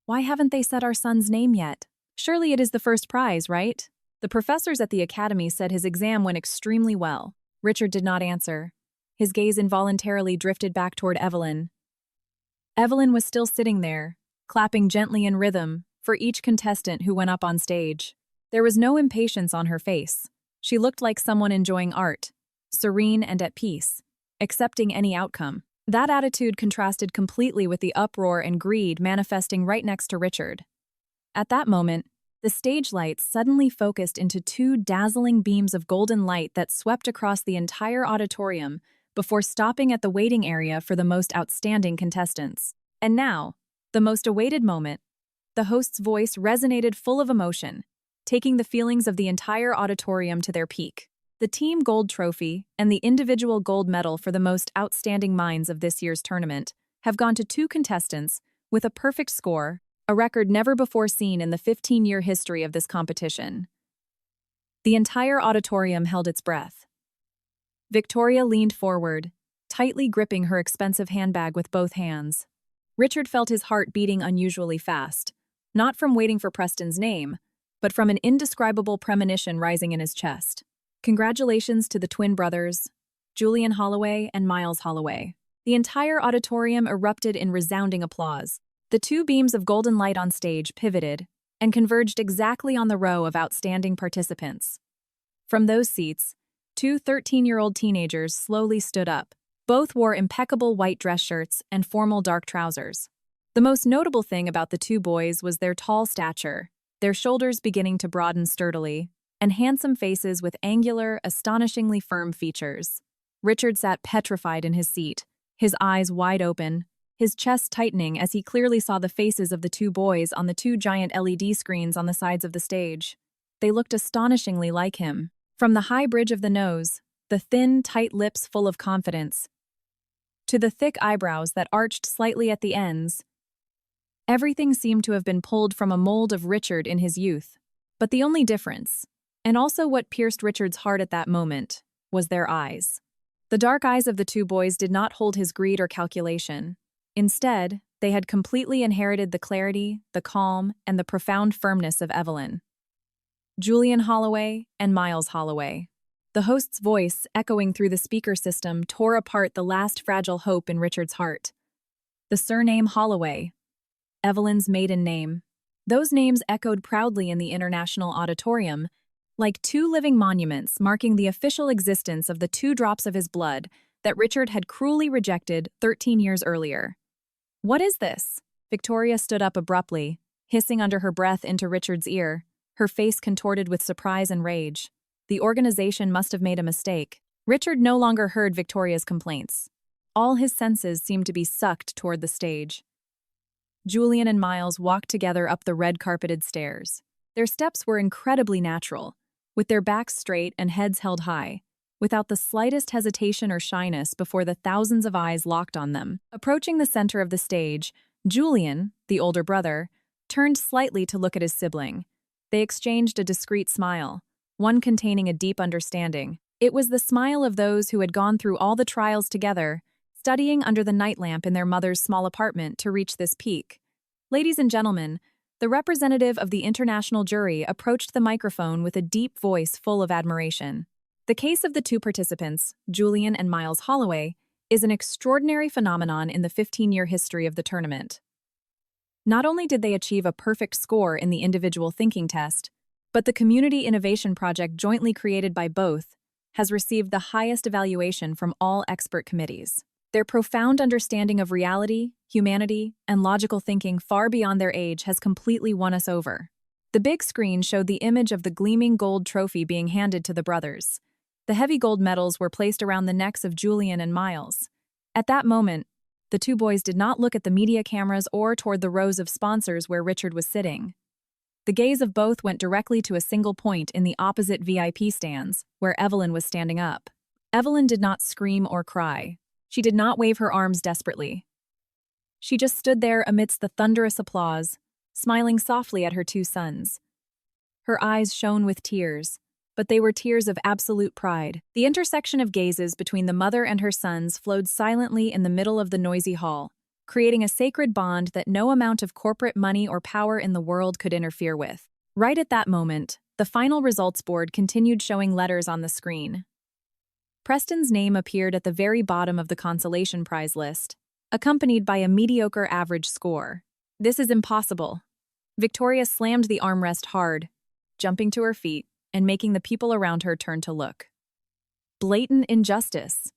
"Why haven't they said our son's name yet? Surely it is the first prize, right?" The professors at the academy said his exam went extremely well. Richard did not answer. His gaze involuntarily drifted back toward Evelyn. Evelyn was still sitting there, clapping gently in rhythm for each contestant who went up on stage. There was no impatience on her face. She looked like someone enjoying art, serene and at peace, accepting any outcome. That attitude contrasted completely with the uproar and greed manifesting right next to Richard. At that moment, the stage lights suddenly focused into two dazzling beams of golden light that swept across the entire auditorium before stopping at the waiting area for the most outstanding contestants. And now, the most awaited moment, the host's voice resonated full of emotion, taking the feelings of the entire auditorium to their peak. The team gold trophy and the individual gold medal for the most outstanding minds of this year's tournament have gone to two contestants with a perfect score, a record never before seen in the 15-year history of this competition. The entire auditorium held its breath. Victoria leaned forward, tightly gripping her expensive handbag with both hands. Richard felt his heart beating unusually fast, not from waiting for Preston's name, but from an indescribable premonition rising in his chest. Congratulations to the twin brothers, Julian Holloway and Miles Holloway. The entire auditorium erupted in resounding applause. The two beams of golden light on stage pivoted and converged exactly on the row of outstanding participants. From those seats, two 13-year-old teenagers slowly stood up. Both wore impeccable white dress shirts and formal dark trousers. The most notable thing about the two boys was their tall stature, their shoulders beginning to broaden sturdily, and handsome faces with angular, astonishingly firm features. Richard sat petrified in his seat, his eyes wide open, his chest tightening as he clearly saw the faces of the two boys on the two giant LED screens on the sides of the stage. They looked astonishingly like him. From the high bridge of the nose, the thin, tight lips full of confidence, to the thick eyebrows that arched slightly at the ends, everything seemed to have been pulled from a mold of Richard in his youth. But the only difference, and also what pierced Richard's heart at that moment, was their eyes. The dark eyes of the two boys did not hold his greed or calculation. Instead, they had completely inherited the clarity, the calm, and the profound firmness of Evelyn. Julian Holloway and Miles Holloway. The host's voice, echoing through the speaker system, tore apart the last fragile hope in Richard's heart. The surname Holloway, Evelyn's maiden name. Those names echoed proudly in the international auditorium, like two living monuments marking the official existence of the two drops of his blood that Richard had cruelly rejected 13 years earlier. "What is this?" Victoria stood up abruptly, hissing under her breath into Richard's ear, her face contorted with surprise and rage. The organization must have made a mistake. Richard no longer heard Victoria's complaints. All his senses seemed to be sucked toward the stage. Julian and Miles walked together up the red-carpeted stairs. Their steps were incredibly natural, with their backs straight and heads held high, without the slightest hesitation or shyness before the thousands of eyes locked on them. Approaching the center of the stage, Julian, the older brother, turned slightly to look at his sibling. They exchanged a discreet smile, one containing a deep understanding. It was the smile of those who had gone through all the trials together, studying under the night lamp in their mother's small apartment to reach this peak. "Ladies and gentlemen," the representative of the international jury approached the microphone with a deep voice full of admiration. "The case of the two participants, Julian and Miles Holloway, is an extraordinary phenomenon in the 15-year history of the tournament. Not only did they achieve a perfect score in the individual thinking test, but the community innovation project jointly created by both has received the highest evaluation from all expert committees. Their profound understanding of reality, humanity, and logical thinking far beyond their age has completely won us over. The big screen showed the image of the gleaming gold trophy being handed to the brothers. The heavy gold medals were placed around the necks of Julian and Miles. At that moment, the two boys did not look at the media cameras or toward the rows of sponsors where Richard was sitting. The gaze of both went directly to a single point in the opposite VIP stands, where Evelyn was standing up. Evelyn did not scream or cry. She did not wave her arms desperately. She just stood there amidst the thunderous applause, smiling softly at her two sons. Her eyes shone with tears, but they were tears of absolute pride. The intersection of gazes between the mother and her sons flowed silently in the middle of the noisy hall, creating a sacred bond that no amount of corporate money or power in the world could interfere with. Right at that moment, the final results board continued showing letters on the screen. Preston's name appeared at the very bottom of the consolation prize list, accompanied by a mediocre average score. "This is impossible." Victoria slammed the armrest hard, jumping to her feet and making the people around her turn to look. Blatant injustice.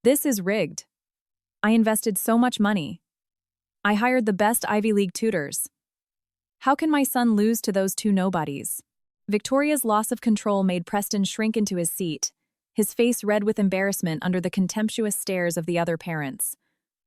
This is rigged. I invested so much money. I hired the best Ivy League tutors. How can my son lose to those two nobodies? Victoria's loss of control made Preston shrink into his seat, his face red with embarrassment under the contemptuous stares of the other parents.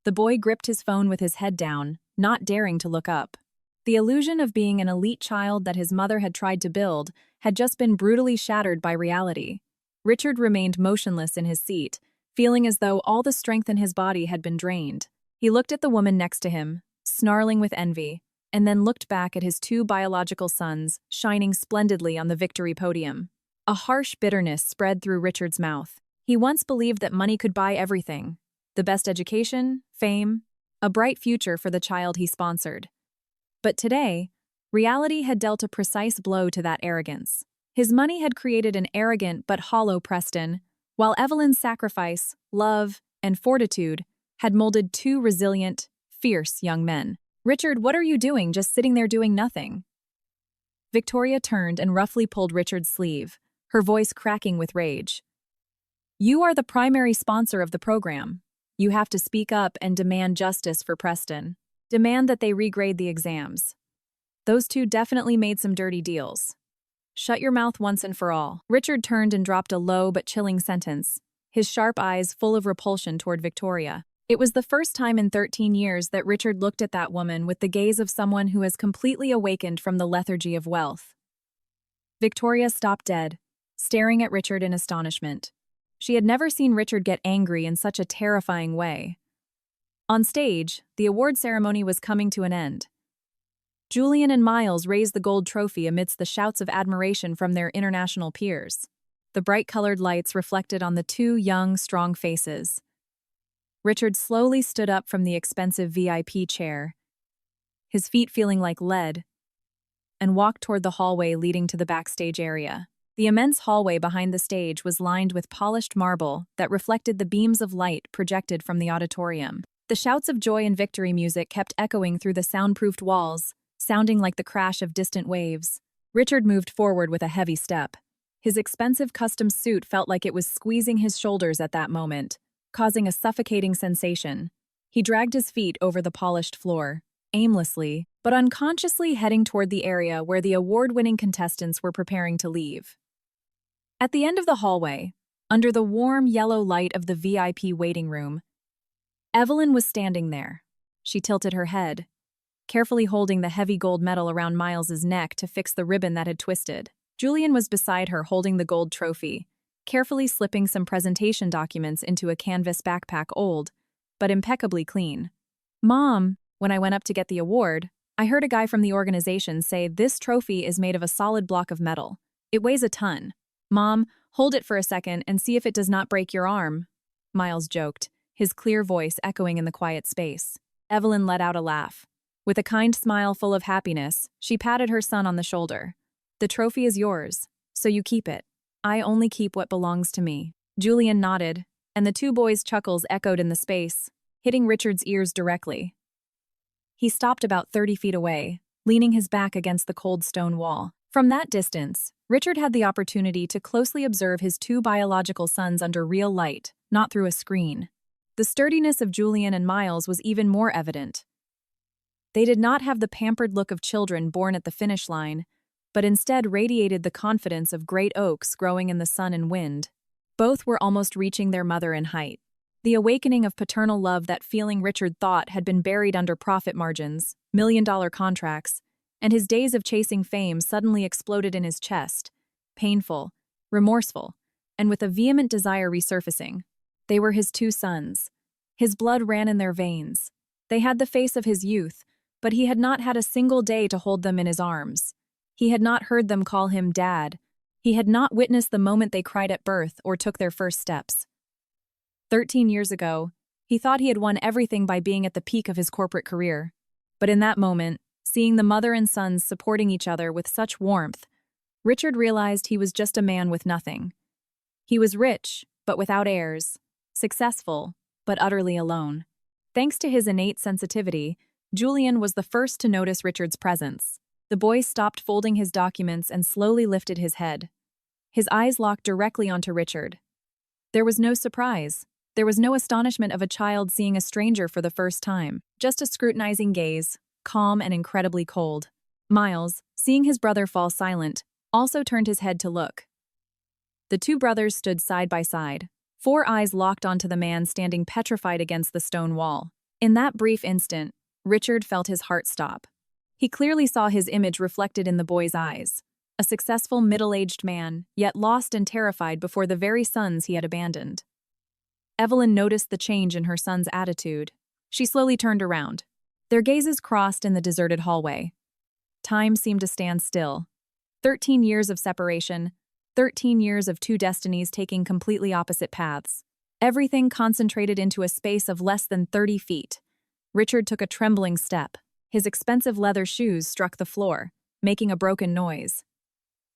The boy gripped his phone with his head down, not daring to look up. The illusion of being an elite child that his mother had tried to build had just been brutally shattered by reality. Richard remained motionless in his seat, feeling as though all the strength in his body had been drained. He looked at the woman next to him, snarling with envy, and then looked back at his two biological sons, shining splendidly on the victory podium. A harsh bitterness spread through Richard's mouth. He once believed that money could buy everything: the best education, fame, a bright future for the child he sponsored. But today, reality had dealt a precise blow to that arrogance. His money had created an arrogant but hollow Preston, while Evelyn's sacrifice, love, and fortitude had molded two resilient, fierce young men. "Richard, what are you doing, just sitting there doing nothing?" Victoria turned and roughly pulled Richard's sleeve, her voice cracking with rage. "You are the primary sponsor of the program. You have to speak up and demand justice for Preston. Demand that they regrade the exams. Those two definitely made some dirty deals. Shut your mouth once and for all." Richard turned and dropped a low but chilling sentence, his sharp eyes full of repulsion toward Victoria. It was the first time in 13 years that Richard looked at that woman with the gaze of someone who has completely awakened from the lethargy of wealth. Victoria stopped dead, staring at Richard in astonishment. She had never seen Richard get angry in such a terrifying way. On stage, the award ceremony was coming to an end. Julian and Miles raised the gold trophy amidst the shouts of admiration from their international peers. The bright-colored lights reflected on the two young, strong faces. Richard slowly stood up from the expensive VIP chair, his feet feeling like lead, and walked toward the hallway leading to the backstage area. The immense hallway behind the stage was lined with polished marble that reflected the beams of light projected from the auditorium. The shouts of joy and victory music kept echoing through the soundproofed walls, sounding like the crash of distant waves. Richard moved forward with a heavy step. His expensive custom suit felt like it was squeezing his shoulders at that moment, causing a suffocating sensation. He dragged his feet over the polished floor, aimlessly, but unconsciously heading toward the area where the award-winning contestants were preparing to leave. At the end of the hallway, under the warm yellow light of the VIP waiting room, Evelyn was standing there. She tilted her head, carefully holding the heavy gold medal around Miles's neck to fix the ribbon that had twisted. Julian was beside her holding the gold trophy, carefully slipping some presentation documents into a canvas backpack, old, but impeccably clean. "Mom," when I went up to get the award, I heard a guy from the organization say this trophy is made of a solid block of metal. It weighs a ton. "Mom, hold it for a second and see if it does not break your arm," Miles joked, his clear voice echoing in the quiet space. Evelyn let out a laugh. With a kind smile full of happiness, she patted her son on the shoulder. "The trophy is yours, so you keep it. I only keep what belongs to me." Julian nodded, and the two boys' chuckles echoed in the space, hitting Richard's ears directly. He stopped about 30 feet away, leaning his back against the cold stone wall. From that distance, Richard had the opportunity to closely observe his two biological sons under real light, not through a screen. The sturdiness of Julian and Miles was even more evident. They did not have the pampered look of children born at the finish line, but instead radiated the confidence of great oaks growing in the sun and wind. Both were almost reaching their mother in height. The awakening of paternal love that feeling Richard thought had been buried under profit margins, million-dollar contracts, and his days of chasing fame suddenly exploded in his chest, painful, remorseful, and with a vehement desire resurfacing. They were his two sons. His blood ran in their veins. They had the face of his youth, but he had not had a single day to hold them in his arms. He had not heard them call him Dad. He had not witnessed the moment they cried at birth or took their first steps. 13 years ago, he thought he had won everything by being at the peak of his corporate career. But in that moment, seeing the mother and sons supporting each other with such warmth, Richard realized he was just a man with nothing. He was rich, but without heirs, successful, but utterly alone. Thanks to his innate sensitivity, Julian was the first to notice Richard's presence. The boy stopped folding his documents and slowly lifted his head. His eyes locked directly onto Richard. There was no surprise. There was no astonishment of a child seeing a stranger for the first time, just a scrutinizing gaze, calm and incredibly cold. Miles, seeing his brother fall silent, also turned his head to look. The two brothers stood side by side, four eyes locked onto the man standing petrified against the stone wall. In that brief instant, Richard felt his heart stop. He clearly saw his image reflected in the boy's eyes, a successful middle-aged man, yet lost and terrified before the very sons he had abandoned. Evelyn noticed the change in her son's attitude. She slowly turned around. Their gazes crossed in the deserted hallway. Time seemed to stand still. 13 years of separation, 13 years of two destinies taking completely opposite paths. Everything concentrated into a space of less than 30 feet. Richard took a trembling step. His expensive leather shoes struck the floor, making a broken noise.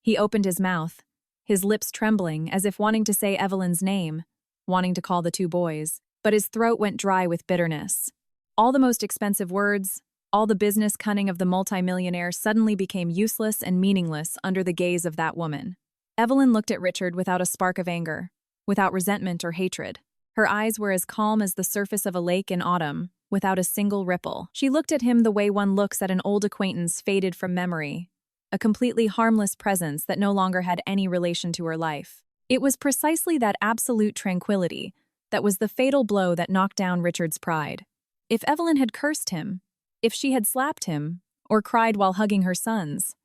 He opened his mouth, his lips trembling as if wanting to say Evelyn's name, wanting to call the two boys, but his throat went dry with bitterness. All the most expensive words, all the business cunning of the multimillionaire suddenly became useless and meaningless under the gaze of that woman. Evelyn looked at Richard without a spark of anger, without resentment or hatred. Her eyes were as calm as the surface of a lake in autumn, without a single ripple. She looked at him the way one looks at an old acquaintance faded from memory, a completely harmless presence that no longer had any relation to her life. It was precisely that absolute tranquility that was the fatal blow that knocked down Richard's pride. If Evelyn had cursed him, if she had slapped him, or cried while hugging her sons,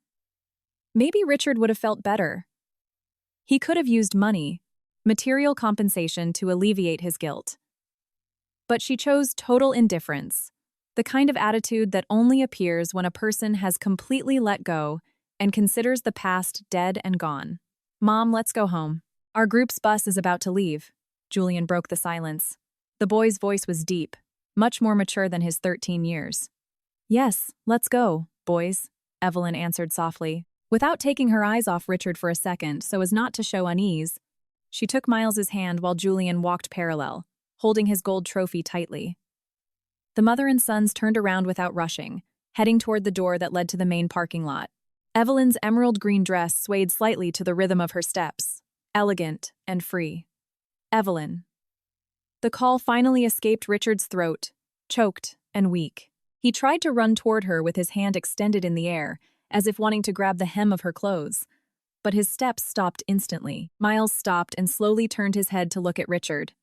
maybe Richard would have felt better. He could have used money, material compensation to alleviate his guilt. But she chose total indifference, the kind of attitude that only appears when a person has completely let go and considers the past dead and gone. "Mom, let's go home. Our group's bus is about to leave." Julian broke the silence. The boy's voice was deep, much more mature than his 13 years. "Yes, let's go, boys," Evelyn answered softly. Without taking her eyes off Richard for a second so as not to show unease, she took Miles's hand while Julian walked parallel, holding his gold trophy tightly. The mother and sons turned around without rushing, heading toward the door that led to the main parking lot. Evelyn's emerald green dress swayed slightly to the rhythm of her steps, elegant and free. Evelyn. The call finally escaped Richard's throat, choked and weak. He tried to run toward her with his hand extended in the air, as if wanting to grab the hem of her clothes. But his steps stopped instantly. Miles stopped and slowly turned his head to look at Richard.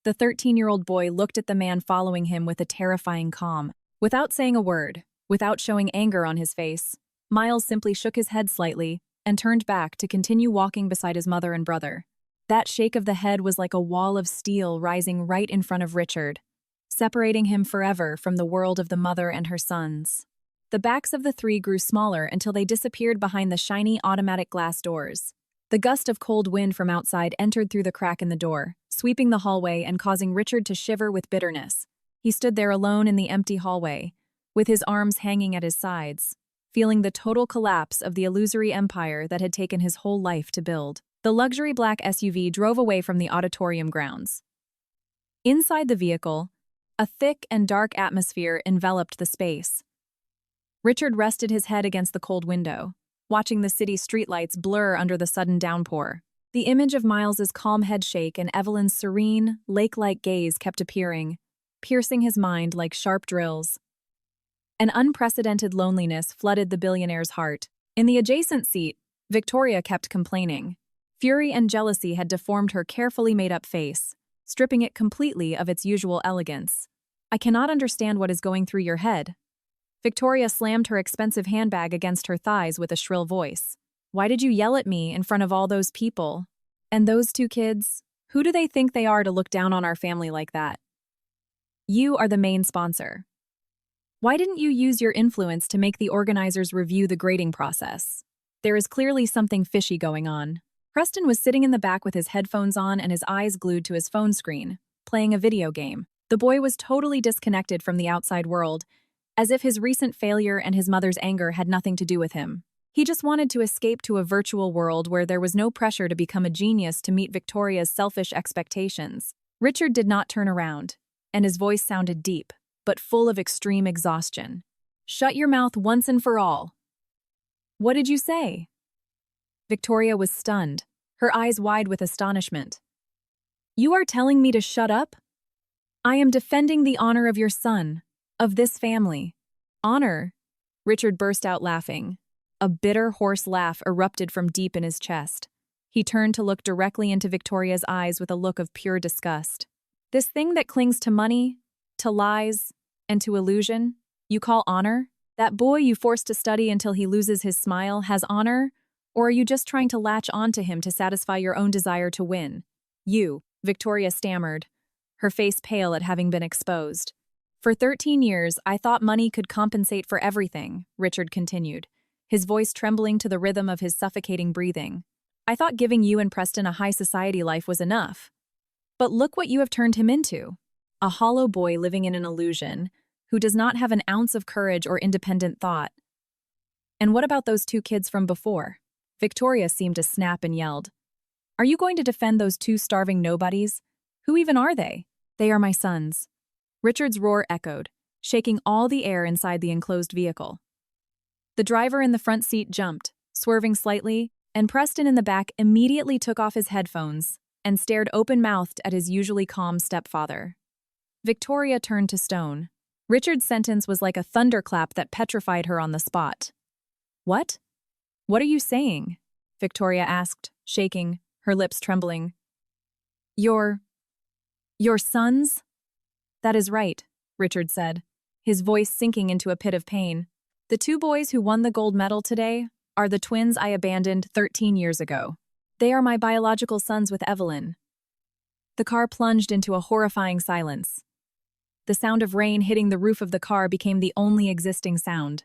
The 13-year-old boy looked at the man following him with a terrifying calm. Without saying a word, without showing anger on his face, Miles simply shook his head slightly and turned back to continue walking beside his mother and brother. That shake of the head was like a wall of steel rising right in front of Richard, separating him forever from the world of the mother and her sons. The backs of the three grew smaller until they disappeared behind the shiny automatic glass doors. The gust of cold wind from outside entered through the crack in the door, sweeping the hallway and causing Richard to shiver with bitterness. He stood there alone in the empty hallway, with his arms hanging at his sides, feeling the total collapse of the illusory empire that had taken his whole life to build. The luxury black SUV drove away from the auditorium grounds. Inside the vehicle, A thick and dark atmosphere enveloped the space. Richard rested his head against the cold window, watching the city's streetlights blur under the sudden downpour. The image of Miles's calm headshake and Evelyn's serene, lake-like gaze kept appearing, piercing his mind like sharp drills. An unprecedented loneliness flooded the billionaire's heart. In the adjacent seat, Victoria kept complaining. Fury and jealousy had deformed her carefully made-up face, stripping it completely of its usual elegance. "I cannot understand what is going through your head." Victoria slammed her expensive handbag against her thighs with a shrill voice. "Why did you yell at me in front of all those people? And those two kids? Who do they think they are to look down on our family like that? You are the main sponsor. Why didn't you use your influence to make the organizers review the grading process? There is clearly something fishy going on." Preston was sitting in the back with his headphones on and his eyes glued to his phone screen, playing a video game. The boy was totally disconnected from the outside world, as if his recent failure and his mother's anger had nothing to do with him. He just wanted to escape to a virtual world where there was no pressure to become a genius to meet Victoria's selfish expectations. Richard did not turn around, and his voice sounded deep, but full of extreme exhaustion. "Shut your mouth once and for all." "What did you say?" Victoria was stunned, her eyes wide with astonishment. "You are telling me to shut up? I am defending the honor of your son, of this family." "Honor?" Richard burst out laughing. A bitter, hoarse laugh erupted from deep in his chest. He turned to look directly into Victoria's eyes with a look of pure disgust. "This thing that clings to money, to lies, and to illusion, you call honor? That boy you forced to study until he loses his smile has honor? Or are you just trying to latch onto him to satisfy your own desire to win?" "You," Victoria stammered, her face pale at having been exposed. "For 13 years, I thought money could compensate for everything," Richard continued, his voice trembling to the rhythm of his suffocating breathing. "I thought giving you and Preston a high society life was enough. But look what you have turned him into. A hollow boy living in an illusion, who does not have an ounce of courage or independent thought." "And what about those two kids from before?" Victoria seemed to snap and yelled. "Are you going to defend those two starving nobodies? Who even are they?" "They are my sons." Richard's roar echoed, shaking all the air inside the enclosed vehicle. The driver in the front seat jumped, swerving slightly, and Preston in the back immediately took off his headphones and stared open-mouthed at his usually calm stepfather. Victoria turned to stone. Richard's sentence was like a thunderclap that petrified her on the spot. "What? What are you saying?" Victoria asked, shaking, her lips trembling. Your sons?" "That is right," Richard said, his voice sinking into a pit of pain. "The two boys who won the gold medal today are the twins I abandoned 13 years ago. They are my biological sons with Evelyn." The car plunged into a horrifying silence. The sound of rain hitting the roof of the car became the only existing sound.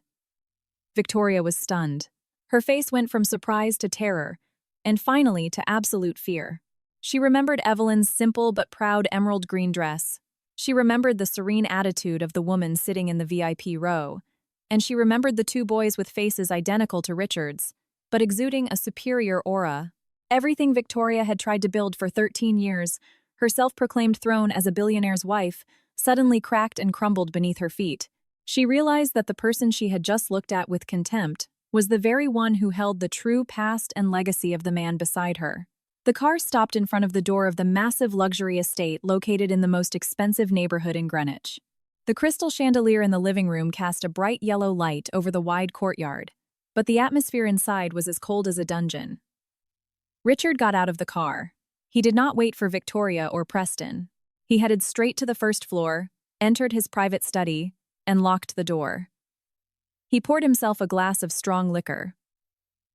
Victoria was stunned. Her face went from surprise to terror, and finally to absolute fear. She remembered Evelyn's simple but proud emerald green dress. She remembered the serene attitude of the woman sitting in the VIP row, and she remembered the two boys with faces identical to Richard's, but exuding a superior aura. Everything Victoria had tried to build for 13 years, her self-proclaimed throne as a billionaire's wife, suddenly cracked and crumbled beneath her feet. She realized that the person she had just looked at with contempt was the very one who held the true past and legacy of the man beside her. The car stopped in front of the door of the massive luxury estate located in the most expensive neighborhood in Greenwich. The crystal chandelier in the living room cast a bright yellow light over the wide courtyard, but the atmosphere inside was as cold as a dungeon. Richard got out of the car. He did not wait for Victoria or Preston. He headed straight to the first floor, entered his private study, and locked the door. He poured himself a glass of strong liquor.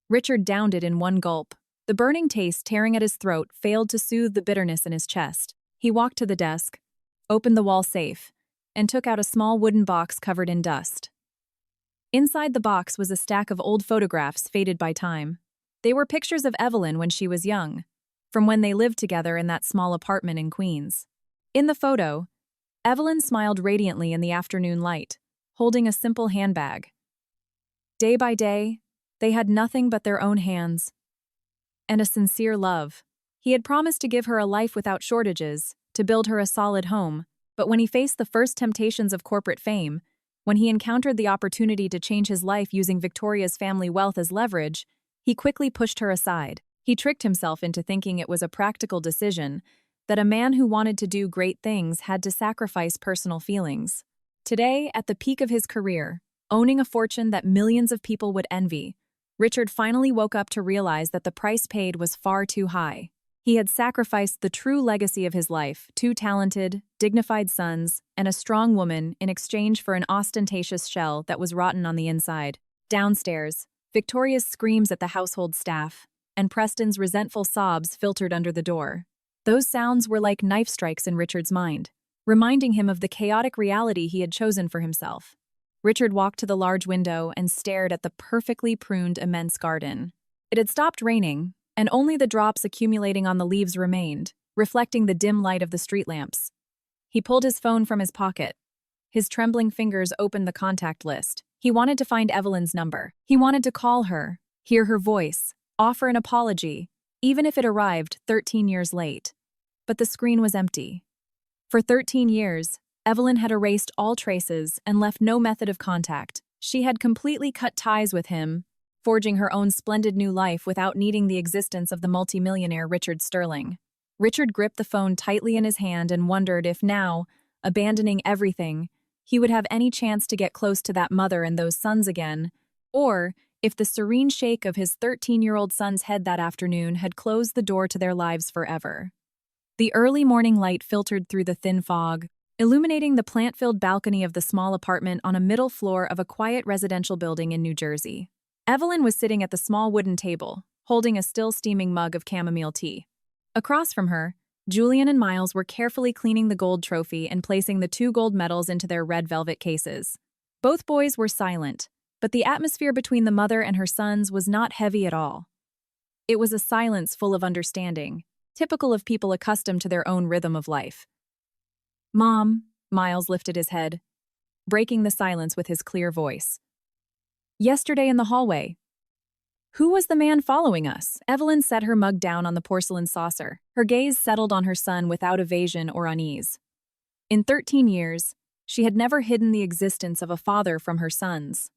Richard downed it in one gulp. The burning taste tearing at his throat failed to soothe the bitterness in his chest. He walked to the desk, opened the wall safe, and took out a small wooden box covered in dust. Inside the box was a stack of old photographs faded by time. They were pictures of Evelyn when she was young, from when they lived together in that small apartment in Queens. In the photo, Evelyn smiled radiantly in the afternoon light, holding a simple handbag. Day by day, they had nothing but their own hands and a sincere love. He had promised to give her a life without shortages, to build her a solid home, But when he faced the first temptations of corporate fame, when he encountered the opportunity to change his life using Victoria's family wealth as leverage, he quickly pushed her aside. He tricked himself into thinking it was a practical decision, that a man who wanted to do great things had to sacrifice personal feelings. Today, at the peak of his career, owning a fortune that millions of people would envy, Richard finally woke up to realize that the price paid was far too high. He had sacrificed the true legacy of his life, two talented, dignified sons, and a strong woman in exchange for an ostentatious shell that was rotten on the inside. Downstairs, Victoria's screams at the household staff, and Preston's resentful sobs filtered under the door. Those sounds were like knife strikes in Richard's mind, reminding him of the chaotic reality he had chosen for himself. Richard walked to the large window and stared at the perfectly pruned immense garden. It had stopped raining, and only the drops accumulating on the leaves remained, reflecting the dim light of the street lamps. He pulled his phone from his pocket. His trembling fingers opened the contact list. He wanted to find Evelyn's number. He wanted to call her, hear her voice, offer an apology, even if it arrived 13 years late. But the screen was empty. For 13 years, Evelyn had erased all traces and left no method of contact. She had completely cut ties with him, forging her own splendid new life without needing the existence of the multimillionaire Richard Sterling. Richard gripped the phone tightly in his hand and wondered if now, abandoning everything, he would have any chance to get close to that mother and those sons again, or if the serene shake of his 13-year-old son's head that afternoon had closed the door to their lives forever. The early morning light filtered through the thin fog, illuminating the plant-filled balcony of the small apartment on a middle floor of a quiet residential building in New Jersey. Evelyn was sitting at the small wooden table, holding a still-steaming mug of chamomile tea. Across from her, Julian and Miles were carefully cleaning the gold trophy and placing the 2 gold medals into their red velvet cases. Both boys were silent, but the atmosphere between the mother and her sons was not heavy at all. It was a silence full of understanding, typical of people accustomed to their own rhythm of life. "Mom," Miles lifted his head, breaking the silence with his clear voice. "Yesterday in the hallway. Who was the man following us?" Evelyn set her mug down on the porcelain saucer. Her gaze settled on her son without evasion or unease. In 13 years, she had never hidden the existence of a father from her sons.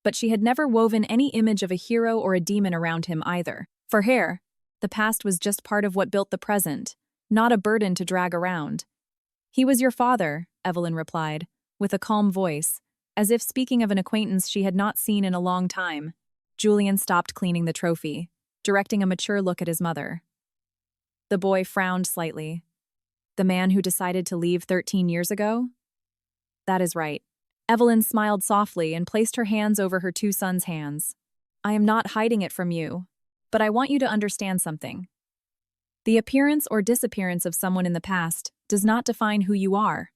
But she had never woven any image of a hero or a demon around him either. For her, the past was just part of what built the present, not a burden to drag around. "He was your father," Evelyn replied, with a calm voice, as if speaking of an acquaintance she had not seen in a long time. Julian stopped cleaning the trophy, directing a mature look at his mother. The boy frowned slightly. "The man who decided to leave 13 years ago?" "That is right." Evelyn smiled softly and placed her hands over her 2 sons' hands. "I am not hiding it from you, but I want you to understand something. The appearance or disappearance of someone in the past does not define who you are.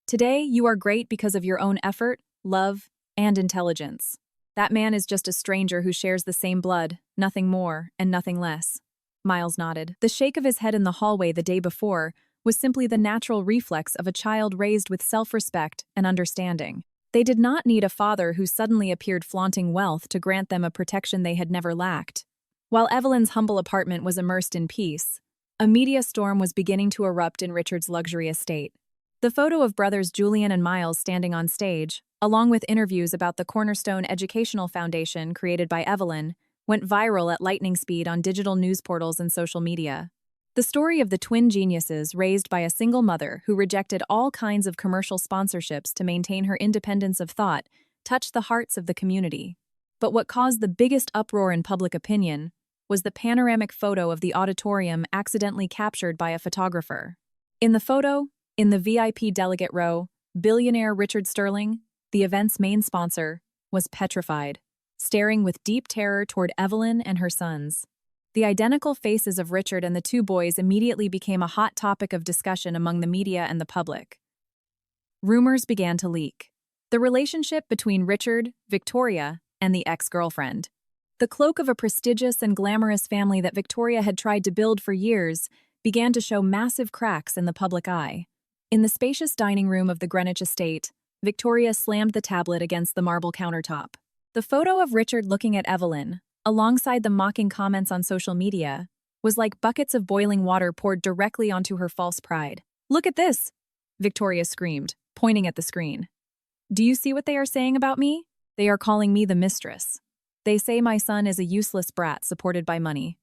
Today, you are great because of your own effort, love, and intelligence. That man is just a stranger who shares the same blood, nothing more and nothing less." Miles nodded. The shake of his head in the hallway the day before was simply the natural reflex of a child raised with self-respect and understanding. They did not need a father who suddenly appeared flaunting wealth to grant them a protection they had never lacked. While Evelyn's humble apartment was immersed in peace, a media storm was beginning to erupt in Richard's luxury estate. The photo of brothers Julian and Miles standing on stage, along with interviews about the Cornerstone Educational Foundation created by Evelyn, went viral at lightning speed on digital news portals and social media. The story of the twin geniuses raised by a single mother who rejected all kinds of commercial sponsorships to maintain her independence of thought touched the hearts of the community. But what caused the biggest uproar in public opinion was the panoramic photo of the auditorium accidentally captured by a photographer. In the photo, in the VIP delegate row, billionaire Richard Sterling, the event's main sponsor, was petrified, staring with deep terror toward Evelyn and her sons. The identical faces of Richard and the 2 boys immediately became a hot topic of discussion among the media and the public. Rumors began to leak. The relationship between Richard, Victoria, and the ex-girlfriend. The cloak of a prestigious and glamorous family that Victoria had tried to build for years began to show massive cracks in the public eye. In the spacious dining room of the Greenwich estate, Victoria slammed the tablet against the marble countertop. The photo of Richard looking at Evelyn, alongside the mocking comments on social media, was like buckets of boiling water poured directly onto her false pride. "Look at this!" Victoria screamed, pointing at the screen. Do you see what they are saying about me? They are calling me the mistress. They say my son is a useless brat supported by money.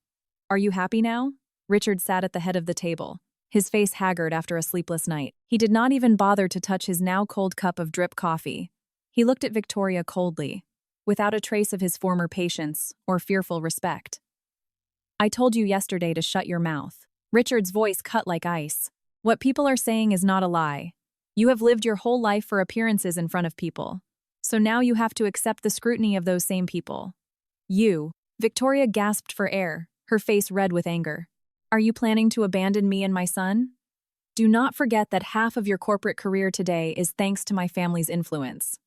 Are you happy now? Richard sat at the head of the table, his face haggard after a sleepless night. He did not even bother to touch his now cold cup of drip coffee. He looked at Victoria coldly, without a trace of his former patience or fearful respect. I told you yesterday to shut your mouth. Richard's voice cut like ice. What people are saying is not a lie. You have lived your whole life for appearances in front of people. So now you have to accept the scrutiny of those same people. You. Victoria gasped for air, her face red with anger. Are you planning to abandon me and my son? Do not forget that half of your corporate career today is thanks to my family's influence.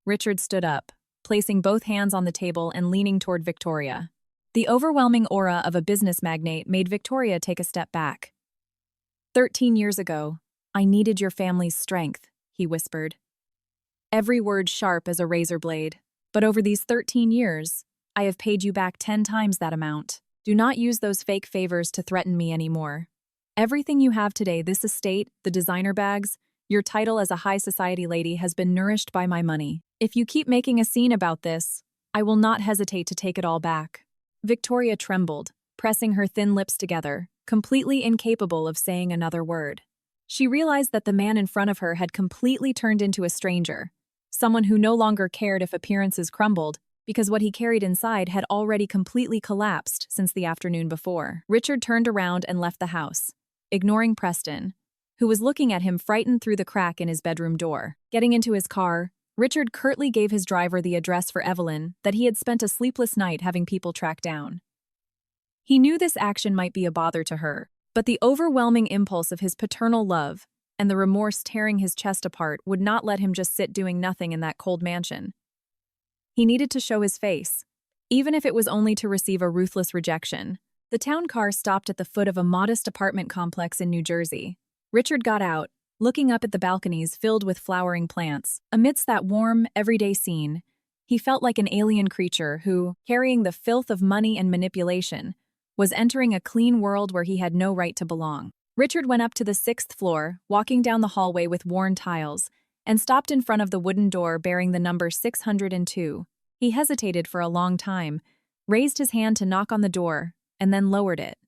Richard stood up, placing both hands on the table and leaning toward Victoria. The overwhelming aura of a business magnate made Victoria take a step back. 13 years ago, I needed your family's strength, he whispered. Every word sharp as a razor blade. But over these 13 years, I have paid you back 10 times that amount. Do not use those fake favors to threaten me anymore. Everything you have today, this estate, the designer bags, your title as a high society lady has been nourished by my money. If you keep making a scene about this, I will not hesitate to take it all back. Victoria trembled, pressing her thin lips together, completely incapable of saying another word. She realized that the man in front of her had completely turned into a stranger, someone who no longer cared if appearances crumbled, because what he carried inside had already completely collapsed since the afternoon before. Richard turned around and left the house, ignoring Preston, who was looking at him frightened through the crack in his bedroom door. Getting into his car, Richard curtly gave his driver the address for Evelyn that he had spent a sleepless night having people track down. He knew this action might be a bother to her, but the overwhelming impulse of his paternal love and the remorse tearing his chest apart would not let him just sit doing nothing in that cold mansion. He needed to show his face, even if it was only to receive a ruthless rejection. The town car stopped at the foot of a modest apartment complex in New Jersey. Richard got out, looking up at the balconies filled with flowering plants. Amidst that warm, everyday scene, he felt like an alien creature who, carrying the filth of money and manipulation, was entering a clean world where he had no right to belong. Richard went up to the 6th floor, walking down the hallway with worn tiles, and stopped in front of the wooden door bearing the number 602. He hesitated for a long time, raised his hand to knock on the door, and then lowered it.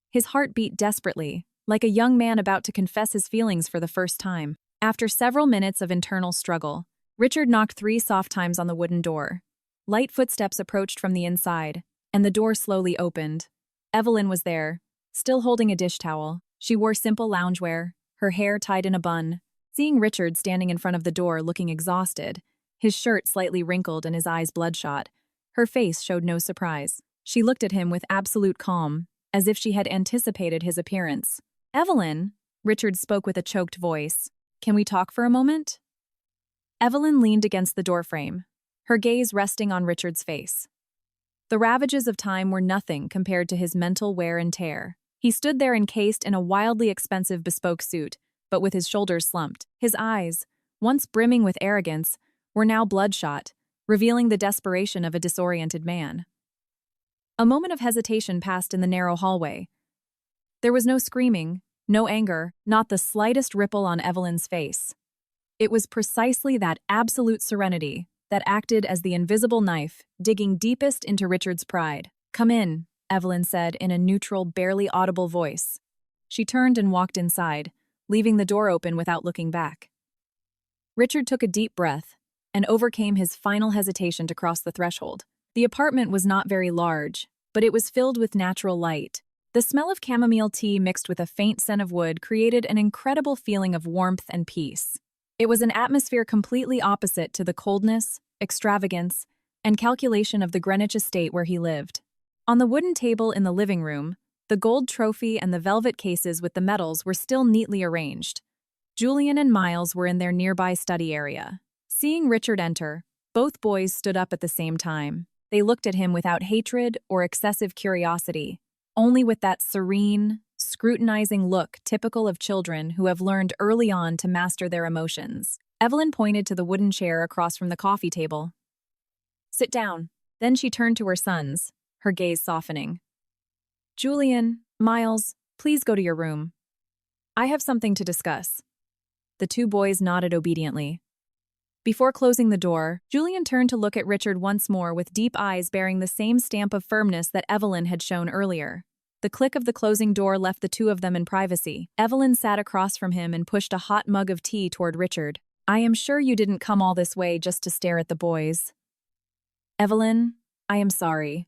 His heart beat desperately, like a young man about to confess his feelings for the first time. After several minutes of internal struggle, Richard knocked 3 soft times on the wooden door. Light footsteps approached from the inside, and the door slowly opened. Evelyn was there, still holding a dish towel. She wore simple loungewear, her hair tied in a bun. Seeing Richard standing in front of the door looking exhausted, his shirt slightly wrinkled and his eyes bloodshot, her face showed no surprise. She looked at him with absolute calm, as if she had anticipated his appearance. Evelyn, Richard spoke with a choked voice. Can we talk for a moment? Evelyn leaned against the doorframe, her gaze resting on Richard's face. The ravages of time were nothing compared to his mental wear and tear. He stood there encased in a wildly expensive bespoke suit, but with his shoulders slumped. His eyes, once brimming with arrogance, were now bloodshot, revealing the desperation of a disoriented man. A moment of hesitation passed in the narrow hallway. There was no screaming, no anger, not the slightest ripple on Evelyn's face. It was precisely that absolute serenity that acted as the invisible knife, digging deepest into Richard's pride. Come in, Evelyn said in a neutral, barely audible voice. She turned and walked inside, leaving the door open without looking back. Richard took a deep breath and overcame his final hesitation to cross the threshold. The apartment was not very large, but it was filled with natural light. The smell of chamomile tea mixed with a faint scent of wood created an incredible feeling of warmth and peace. It was an atmosphere completely opposite to the coldness, extravagance, and calculation of the Greenwich estate where he lived. On the wooden table in the living room, the gold trophy and the velvet cases with the medals were still neatly arranged. Julian and Miles were in their nearby study area. Seeing Richard enter, both boys stood up at the same time. They looked at him without hatred or excessive curiosity, only with that serene, scrutinizing look typical of children who have learned early on to master their emotions. Evelyn pointed to the wooden chair across from the coffee table. Sit down. Then she turned to her sons, her gaze softening. Julian, Miles, please go to your room. I have something to discuss. The two boys nodded obediently. Before closing the door, Julian turned to look at Richard once more with deep eyes bearing the same stamp of firmness that Evelyn had shown earlier. The click of the closing door left the two of them in privacy. Evelyn sat across from him and pushed a hot mug of tea toward Richard. I am sure you didn't come all this way just to stare at the boys. Evelyn, I am sorry.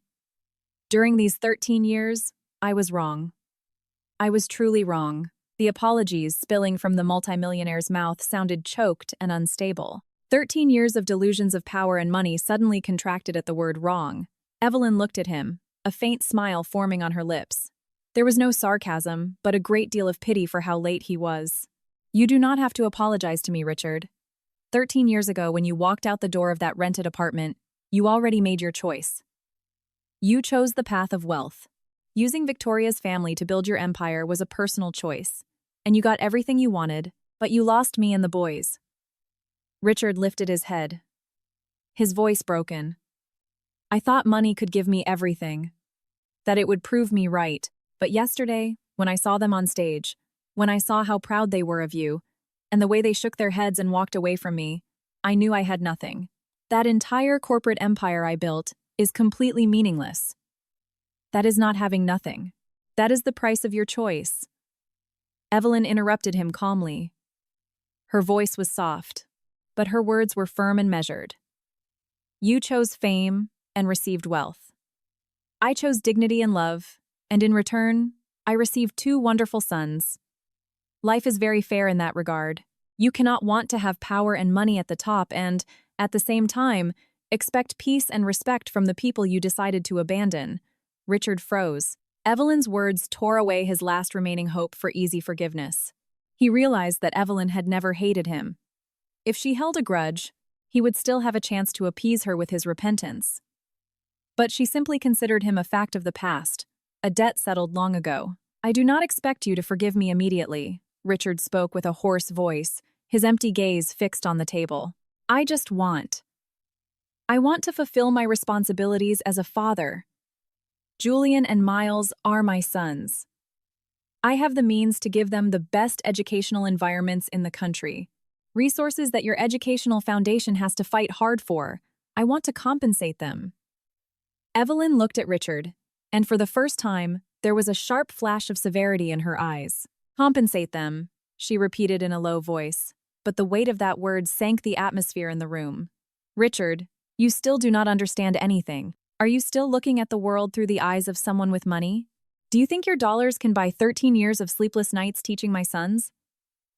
During these 13 years, I was wrong. I was truly wrong. The apologies spilling from the multimillionaire's mouth sounded choked and unstable. 13 years of delusions of power and money suddenly contracted at the word wrong. Evelyn looked at him, a faint smile forming on her lips. There was no sarcasm, but a great deal of pity for how late he was. You do not have to apologize to me, Richard. 13 years ago, when you walked out the door of that rented apartment, you already made your choice. You chose the path of wealth. Using Victoria's family to build your empire was a personal choice, and you got everything you wanted, but you lost me and the boys. Richard lifted his head, his voice broken. I thought money could give me everything, that it would prove me right, but yesterday, when I saw them on stage, when I saw how proud they were of you, and the way they shook their heads and walked away from me, I knew I had nothing. That entire corporate empire I built is completely meaningless. That is not having nothing. That is the price of your choice. Evelyn interrupted him calmly. Her voice was soft, but her words were firm and measured. You chose fame and received wealth. I chose dignity and love, and in return, I received two wonderful sons. Life is very fair in that regard. You cannot want to have power and money at the top and, at the same time, expect peace and respect from the people you decided to abandon. Richard froze. Evelyn's words tore away his last remaining hope for easy forgiveness. He realized that Evelyn had never hated him. If she held a grudge, he would still have a chance to appease her with his repentance. But she simply considered him a fact of the past, a debt settled long ago. I do not expect you to forgive me immediately, Richard spoke with a hoarse voice, his empty gaze fixed on the table. I want to fulfill my responsibilities as a father. Julian and Miles are my sons. I have the means to give them the best educational environments in the country. Resources that your educational foundation has to fight hard for. I want to compensate them. Evelyn looked at Richard, and for the first time, there was a sharp flash of severity in her eyes. Compensate them, she repeated in a low voice, but the weight of that word sank the atmosphere in the room. Richard, you still do not understand anything. Are you still looking at the world through the eyes of someone with money? Do you think your dollars can buy 13 years of sleepless nights teaching my sons?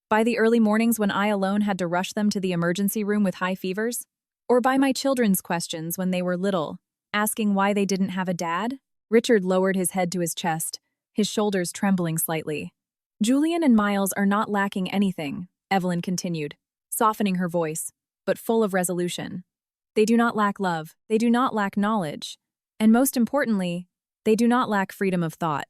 By the early mornings when I alone had to rush them to the emergency room with high fevers? Or by my children's questions when they were little, asking why they didn't have a dad? Richard lowered his head to his chest, his shoulders trembling slightly. Julian and Miles are not lacking anything, Evelyn continued, softening her voice, but full of resolution. They do not lack love, they do not lack knowledge, and most importantly, they do not lack freedom of thought.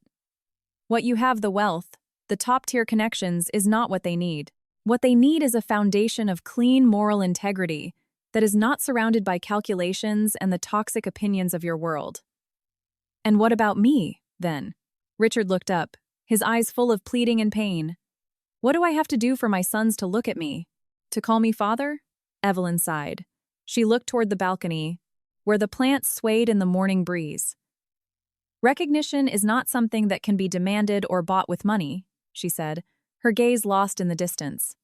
What you have, the wealth, the top-tier connections, is not what they need. What they need is a foundation of clean moral integrity that is not surrounded by calculations and the toxic opinions of your world. And what about me, then? Richard looked up, his eyes full of pleading and pain. What do I have to do for my sons to look at me? To call me father? Evelyn sighed. She looked toward the balcony, where the plants swayed in the morning breeze. Recognition is not something that can be demanded or bought with money, she said, her gaze lost in the distance.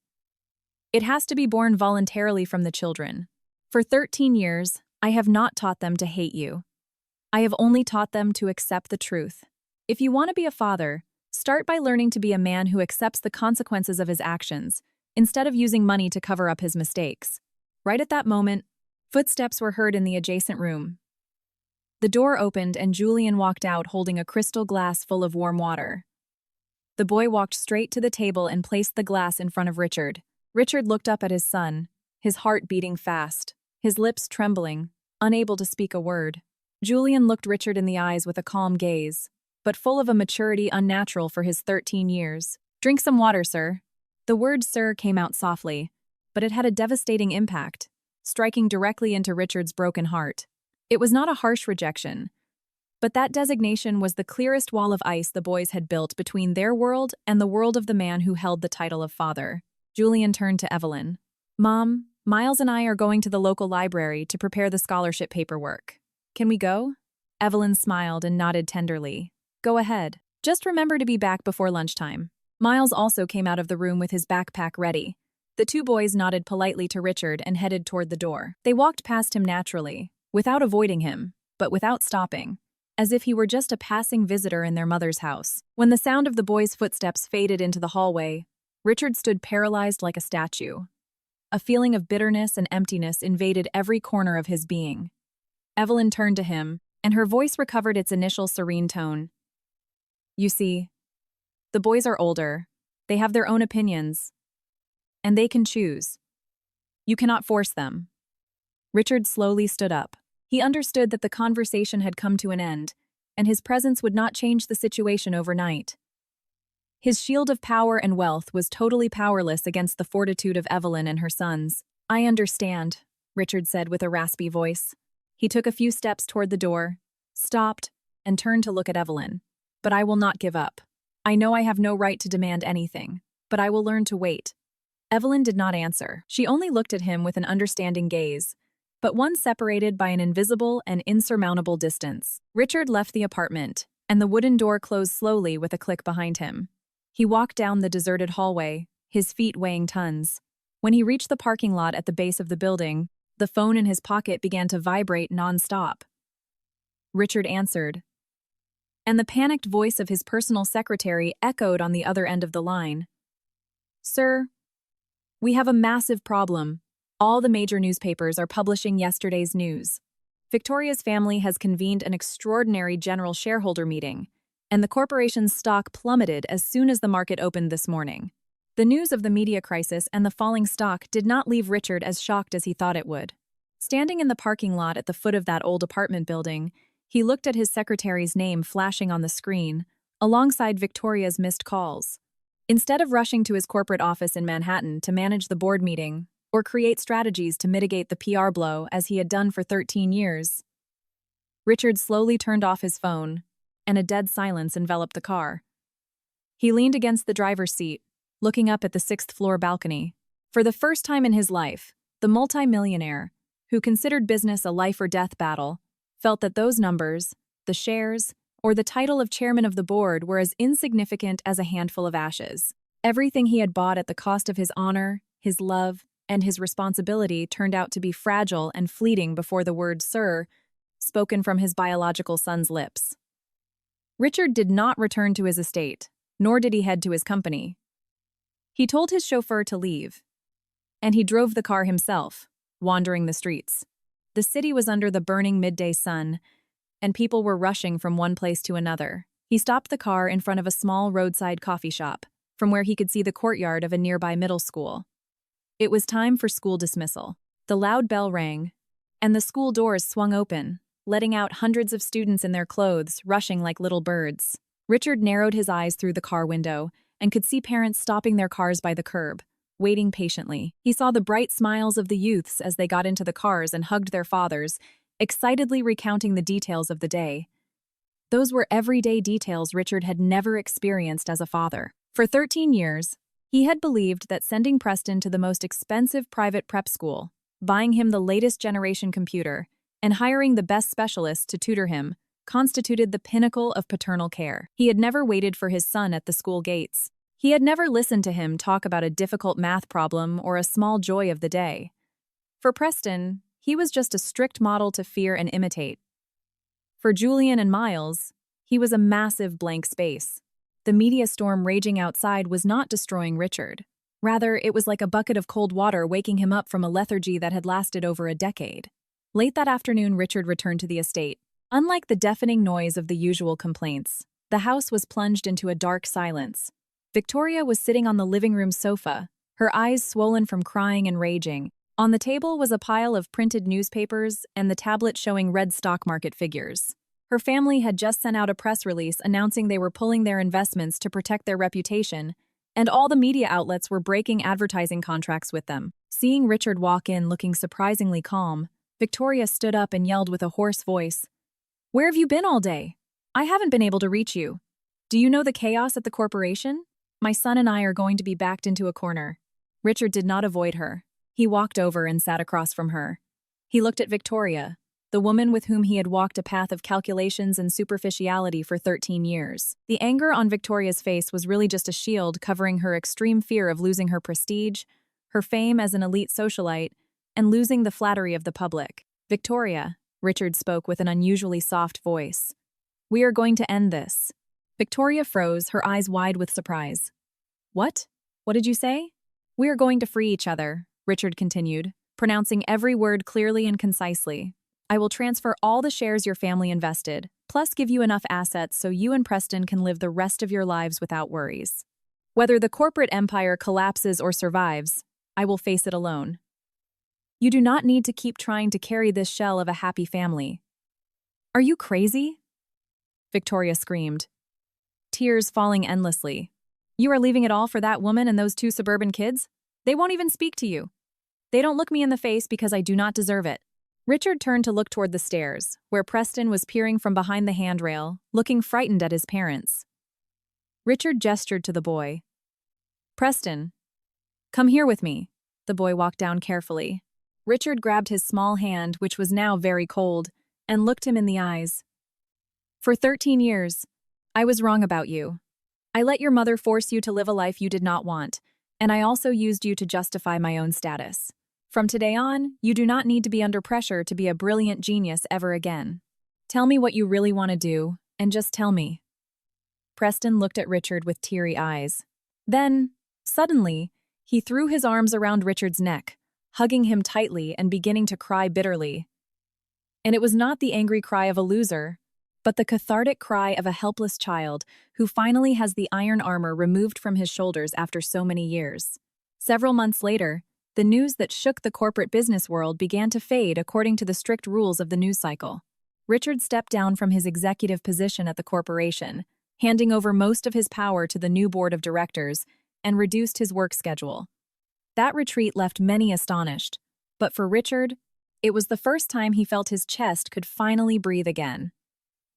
It has to be born voluntarily from the children. For 13 years, I have not taught them to hate you. I have only taught them to accept the truth. If you want to be a father, start by learning to be a man who accepts the consequences of his actions, instead of using money to cover up his mistakes. Right at that moment, footsteps were heard in the adjacent room. The door opened and Julian walked out holding a crystal glass full of warm water. The boy walked straight to the table and placed the glass in front of Richard. Richard looked up at his son, his heart beating fast, his lips trembling, unable to speak a word. Julian looked Richard in the eyes with a calm gaze, but full of a maturity unnatural for his 13 years. Drink some water, sir. The word sir came out softly, but it had a devastating impact, striking directly into Richard's broken heart. It was not a harsh rejection, But that designation was the clearest wall of ice the boys had built between their world and the world of the man who held the title of father. Julian turned to Evelyn. "Mom, Miles and I are going to the local library to prepare the scholarship paperwork. Can we go?" Evelyn smiled and nodded tenderly. "Go ahead. Just remember to be back before lunchtime." Miles also came out of the room with his backpack ready. The two boys nodded politely to Richard and headed toward the door. They walked past him naturally, without avoiding him, but without stopping, as if he were just a passing visitor in their mother's house. When the sound of the boys' footsteps faded into the hallway, Richard stood paralyzed like a statue. A feeling of bitterness and emptiness invaded every corner of his being. Evelyn turned to him, and her voice recovered its initial serene tone. "You see, the boys are older. They have their own opinions. And they can choose. You cannot force them." Richard slowly stood up. He understood that the conversation had come to an end, and his presence would not change the situation overnight. His shield of power and wealth was totally powerless against the fortitude of Evelyn and her sons. "I understand," Richard said with a raspy voice. He took a few steps toward the door, stopped, and turned to look at Evelyn. "But I will not give up. I know I have no right to demand anything, but I will learn to wait." Evelyn did not answer. She only looked at him with an understanding gaze, but one separated by an invisible and insurmountable distance. Richard left the apartment, and the wooden door closed slowly with a click behind him. He walked down the deserted hallway, his feet weighing tons. When he reached the parking lot at the base of the building, the phone in his pocket began to vibrate non-stop. Richard answered, and the panicked voice of his personal secretary echoed on the other end of the line. "Sir, we have a massive problem. All the major newspapers are publishing yesterday's news. Victoria's family has convened an extraordinary general shareholder meeting, and the corporation's stock plummeted as soon as the market opened this morning." The news of the media crisis and the falling stock did not leave Richard as shocked as he thought it would. Standing in the parking lot at the foot of that old apartment building, he looked at his secretary's name flashing on the screen, alongside Victoria's missed calls. Instead of rushing to his corporate office in Manhattan to manage the board meeting or create strategies to mitigate the PR blow as he had done for 13 years, Richard slowly turned off his phone, and a dead silence enveloped the car. He leaned against the driver's seat, looking up at the 6th-floor balcony. For the first time in his life, the multimillionaire, who considered business a life-or-death battle, felt that those numbers, the shares, or the title of chairman of the board were as insignificant as a handful of ashes. Everything he had bought at the cost of his honor, his love, and his responsibility turned out to be fragile and fleeting before the word "sir" spoken from his biological son's lips. Richard did not return to his estate, nor did he head to his company. He told his chauffeur to leave, and he drove the car himself, wandering the streets. The city was under the burning midday sun, and people were rushing from one place to another. He stopped the car in front of a small roadside coffee shop, from where he could see the courtyard of a nearby middle school. It was time for school dismissal. The loud bell rang, and the school doors swung open, letting out hundreds of students in their clothes, rushing like little birds. Richard narrowed his eyes through the car window and could see parents stopping their cars by the curb, waiting patiently. He saw the bright smiles of the youths as they got into the cars and hugged their fathers, excitedly recounting the details of the day. Those were everyday details Richard had never experienced as a father. For 13 years, he had believed that sending Preston to the most expensive private prep school, buying him the latest generation computer, and hiring the best specialists to tutor him constituted the pinnacle of paternal care. He had never waited for his son at the school gates. He had never listened to him talk about a difficult math problem or a small joy of the day. For Preston, he was just a strict model to fear and imitate. For Julian and Miles, he was a massive blank space. The media storm raging outside was not destroying Richard. Rather, it was like a bucket of cold water waking him up from a lethargy that had lasted over a decade. Late that afternoon, Richard returned to the estate. Unlike the deafening noise of the usual complaints, the house was plunged into a dark silence. Victoria was sitting on the living room sofa, her eyes swollen from crying and raging. On the table was a pile of printed newspapers and the tablet showing red stock market figures. Her family had just sent out a press release announcing they were pulling their investments to protect their reputation, and all the media outlets were breaking advertising contracts with them. Seeing Richard walk in looking surprisingly calm, Victoria stood up and yelled with a hoarse voice, Where have you been all day? I haven't been able to reach you. Do you know the chaos at the corporation? My son and I are going to be backed into a corner. Richard did not avoid her. He walked over and sat across from her. He looked at Victoria, the woman with whom he had walked a path of calculations and superficiality for 13 years. The anger on Victoria's face was really just a shield covering her extreme fear of losing her prestige, her fame as an elite socialite, and losing the flattery of the public. Victoria, Richard spoke with an unusually soft voice. We are going to end this. Victoria froze, her eyes wide with surprise. What? What did you say? We are going to free each other, Richard continued, pronouncing every word clearly and concisely. I will transfer all the shares your family invested, plus give you enough assets so you and Preston can live the rest of your lives without worries. Whether the corporate empire collapses or survives, I will face it alone. You do not need to keep trying to carry this shell of a happy family. Are you crazy? Victoria screamed, tears falling endlessly. You are leaving it all for that woman and those two suburban kids? They won't even speak to you. They don't look me in the face because I do not deserve it. Richard turned to look toward the stairs, where Preston was peering from behind the handrail, looking frightened at his parents. Richard gestured to the boy. Preston, come here with me. The boy walked down carefully. Richard grabbed his small hand, which was now very cold, and looked him in the eyes. For 13 years, I was wrong about you. I let your mother force you to live a life you did not want, and I also used you to justify my own status. From today on, you do not need to be under pressure to be a brilliant genius ever again. Tell me what you really want to do, and just tell me. Preston looked at Richard with teary eyes. Then, suddenly, he threw his arms around Richard's neck, hugging him tightly and beginning to cry bitterly. And it was not the angry cry of a loser, but the cathartic cry of a helpless child who finally has the iron armor removed from his shoulders after so many years. Several months later, the news that shook the corporate business world began to fade according to the strict rules of the news cycle. Richard stepped down from his executive position at the corporation, handing over most of his power to the new board of directors, and reduced his work schedule. That retreat left many astonished, but for Richard, it was the first time he felt his chest could finally breathe again.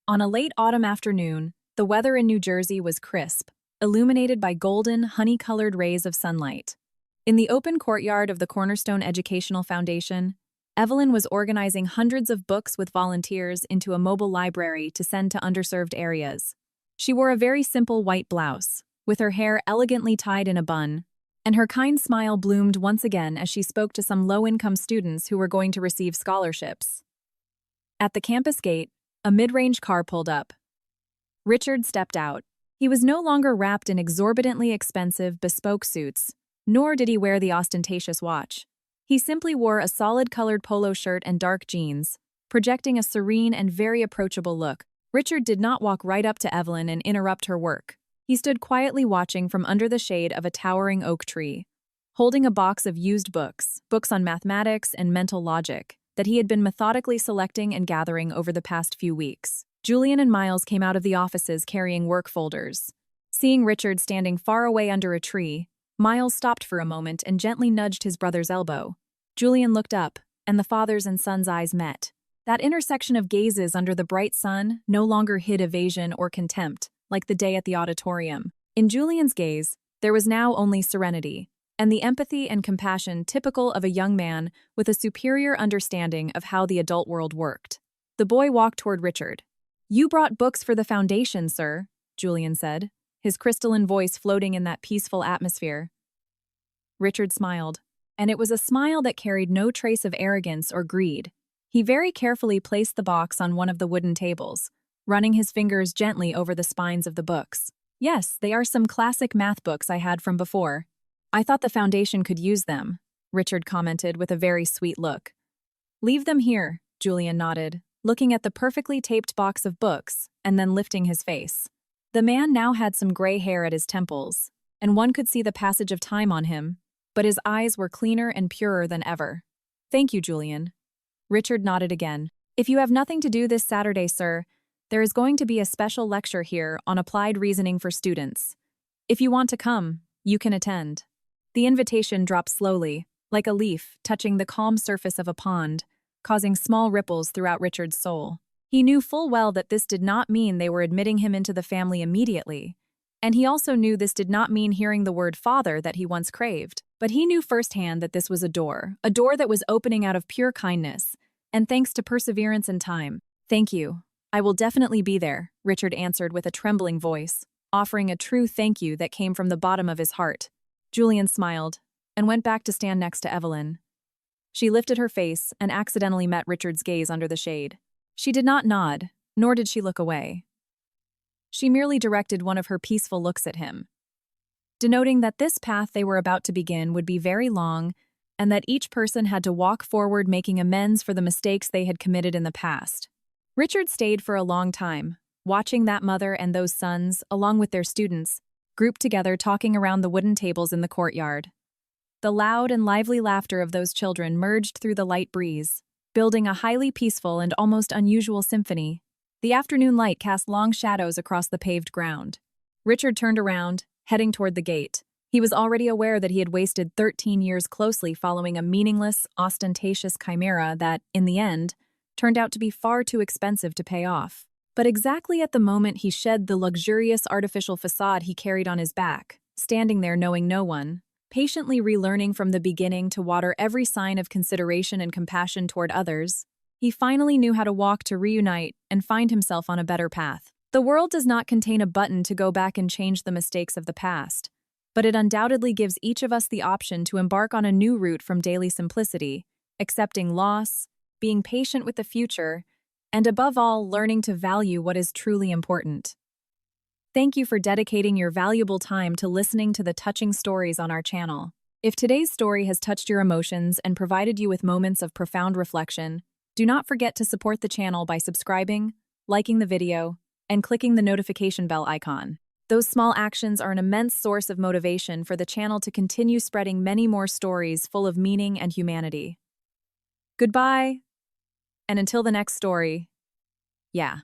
On a late autumn afternoon, the weather in New Jersey was crisp, illuminated by golden, honey-colored rays of sunlight. In the open courtyard of the Cornerstone Educational Foundation, Evelyn was organizing hundreds of books with volunteers into a mobile library to send to underserved areas. She wore a very simple white blouse, with her hair elegantly tied in a bun, and her kind smile bloomed once again as she spoke to some low-income students who were going to receive scholarships. At the campus gate, a mid-range car pulled up. Richard stepped out. He was no longer wrapped in exorbitantly expensive, bespoke suits, nor did he wear the ostentatious watch. He simply wore a solid-colored polo shirt and dark jeans, projecting a serene and very approachable look. Richard did not walk right up to Evelyn and interrupt her work. He stood quietly watching from under the shade of a towering oak tree, holding a box of used books on mathematics and mental logic, that he had been methodically selecting and gathering over the past few weeks. Julian and Miles came out of the offices carrying work folders. Seeing Richard standing far away under a tree, Miles stopped for a moment and gently nudged his brother's elbow. Julian looked up, and the father's and son's eyes met. That intersection of gazes under the bright sun no longer hid evasion or contempt, like the day at the auditorium. In Julian's gaze, there was now only serenity, and the empathy and compassion typical of a young man with a superior understanding of how the adult world worked. The boy walked toward Richard. "You brought books for the foundation, sir," Julian said, his crystalline voice floating in that peaceful atmosphere. Richard smiled, and it was a smile that carried no trace of arrogance or greed. He very carefully placed the box on one of the wooden tables, running his fingers gently over the spines of the books. "Yes, they are some classic math books I had from before. I thought the foundation could use them," Richard commented with a very sweet look. "Leave them here," Julian nodded, looking at the perfectly taped box of books and then lifting his face. The man now had some gray hair at his temples, and one could see the passage of time on him, but his eyes were cleaner and purer than ever. "Thank you, Julian." Richard nodded again. "If you have nothing to do this Saturday, sir, there is going to be a special lecture here on applied reasoning for students. If you want to come, you can attend." The invitation dropped slowly, like a leaf touching the calm surface of a pond, causing small ripples throughout Richard's soul. He knew full well that this did not mean they were admitting him into the family immediately, and he also knew this did not mean hearing the word father that he once craved. But he knew firsthand that this was a door that was opening out of pure kindness, and thanks to perseverance and time. "Thank you. I will definitely be there," Richard answered with a trembling voice, offering a true thank you that came from the bottom of his heart. Julian smiled and went back to stand next to Evelyn. She lifted her face and accidentally met Richard's gaze under the shade. She did not nod, nor did she look away. She merely directed one of her peaceful looks at him, denoting that this path they were about to begin would be very long and that each person had to walk forward making amends for the mistakes they had committed in the past. Richard stayed for a long time, watching that mother and those sons, along with their students, grouped together talking around the wooden tables in the courtyard. The loud and lively laughter of those children merged through the light breeze, building a highly peaceful and almost unusual symphony. The afternoon light cast long shadows across the paved ground. Richard turned around, heading toward the gate. He was already aware that he had wasted 13 years closely following a meaningless, ostentatious chimera that, in the end, turned out to be far too expensive to pay off. But exactly at the moment he shed the luxurious artificial facade he carried on his back, standing there knowing no one, patiently relearning from the beginning to water every sign of consideration and compassion toward others, he finally knew how to walk to reunite and find himself on a better path. The world does not contain a button to go back and change the mistakes of the past, but it undoubtedly gives each of us the option to embark on a new route from daily simplicity, accepting loss, being patient with the future, and above all, learning to value what is truly important. Thank you for dedicating your valuable time to listening to the touching stories on our channel. If today's story has touched your emotions and provided you with moments of profound reflection, do not forget to support the channel by subscribing, liking the video, and clicking the notification bell icon. Those small actions are an immense source of motivation for the channel to continue spreading many more stories full of meaning and humanity. Goodbye, and until the next story, yeah.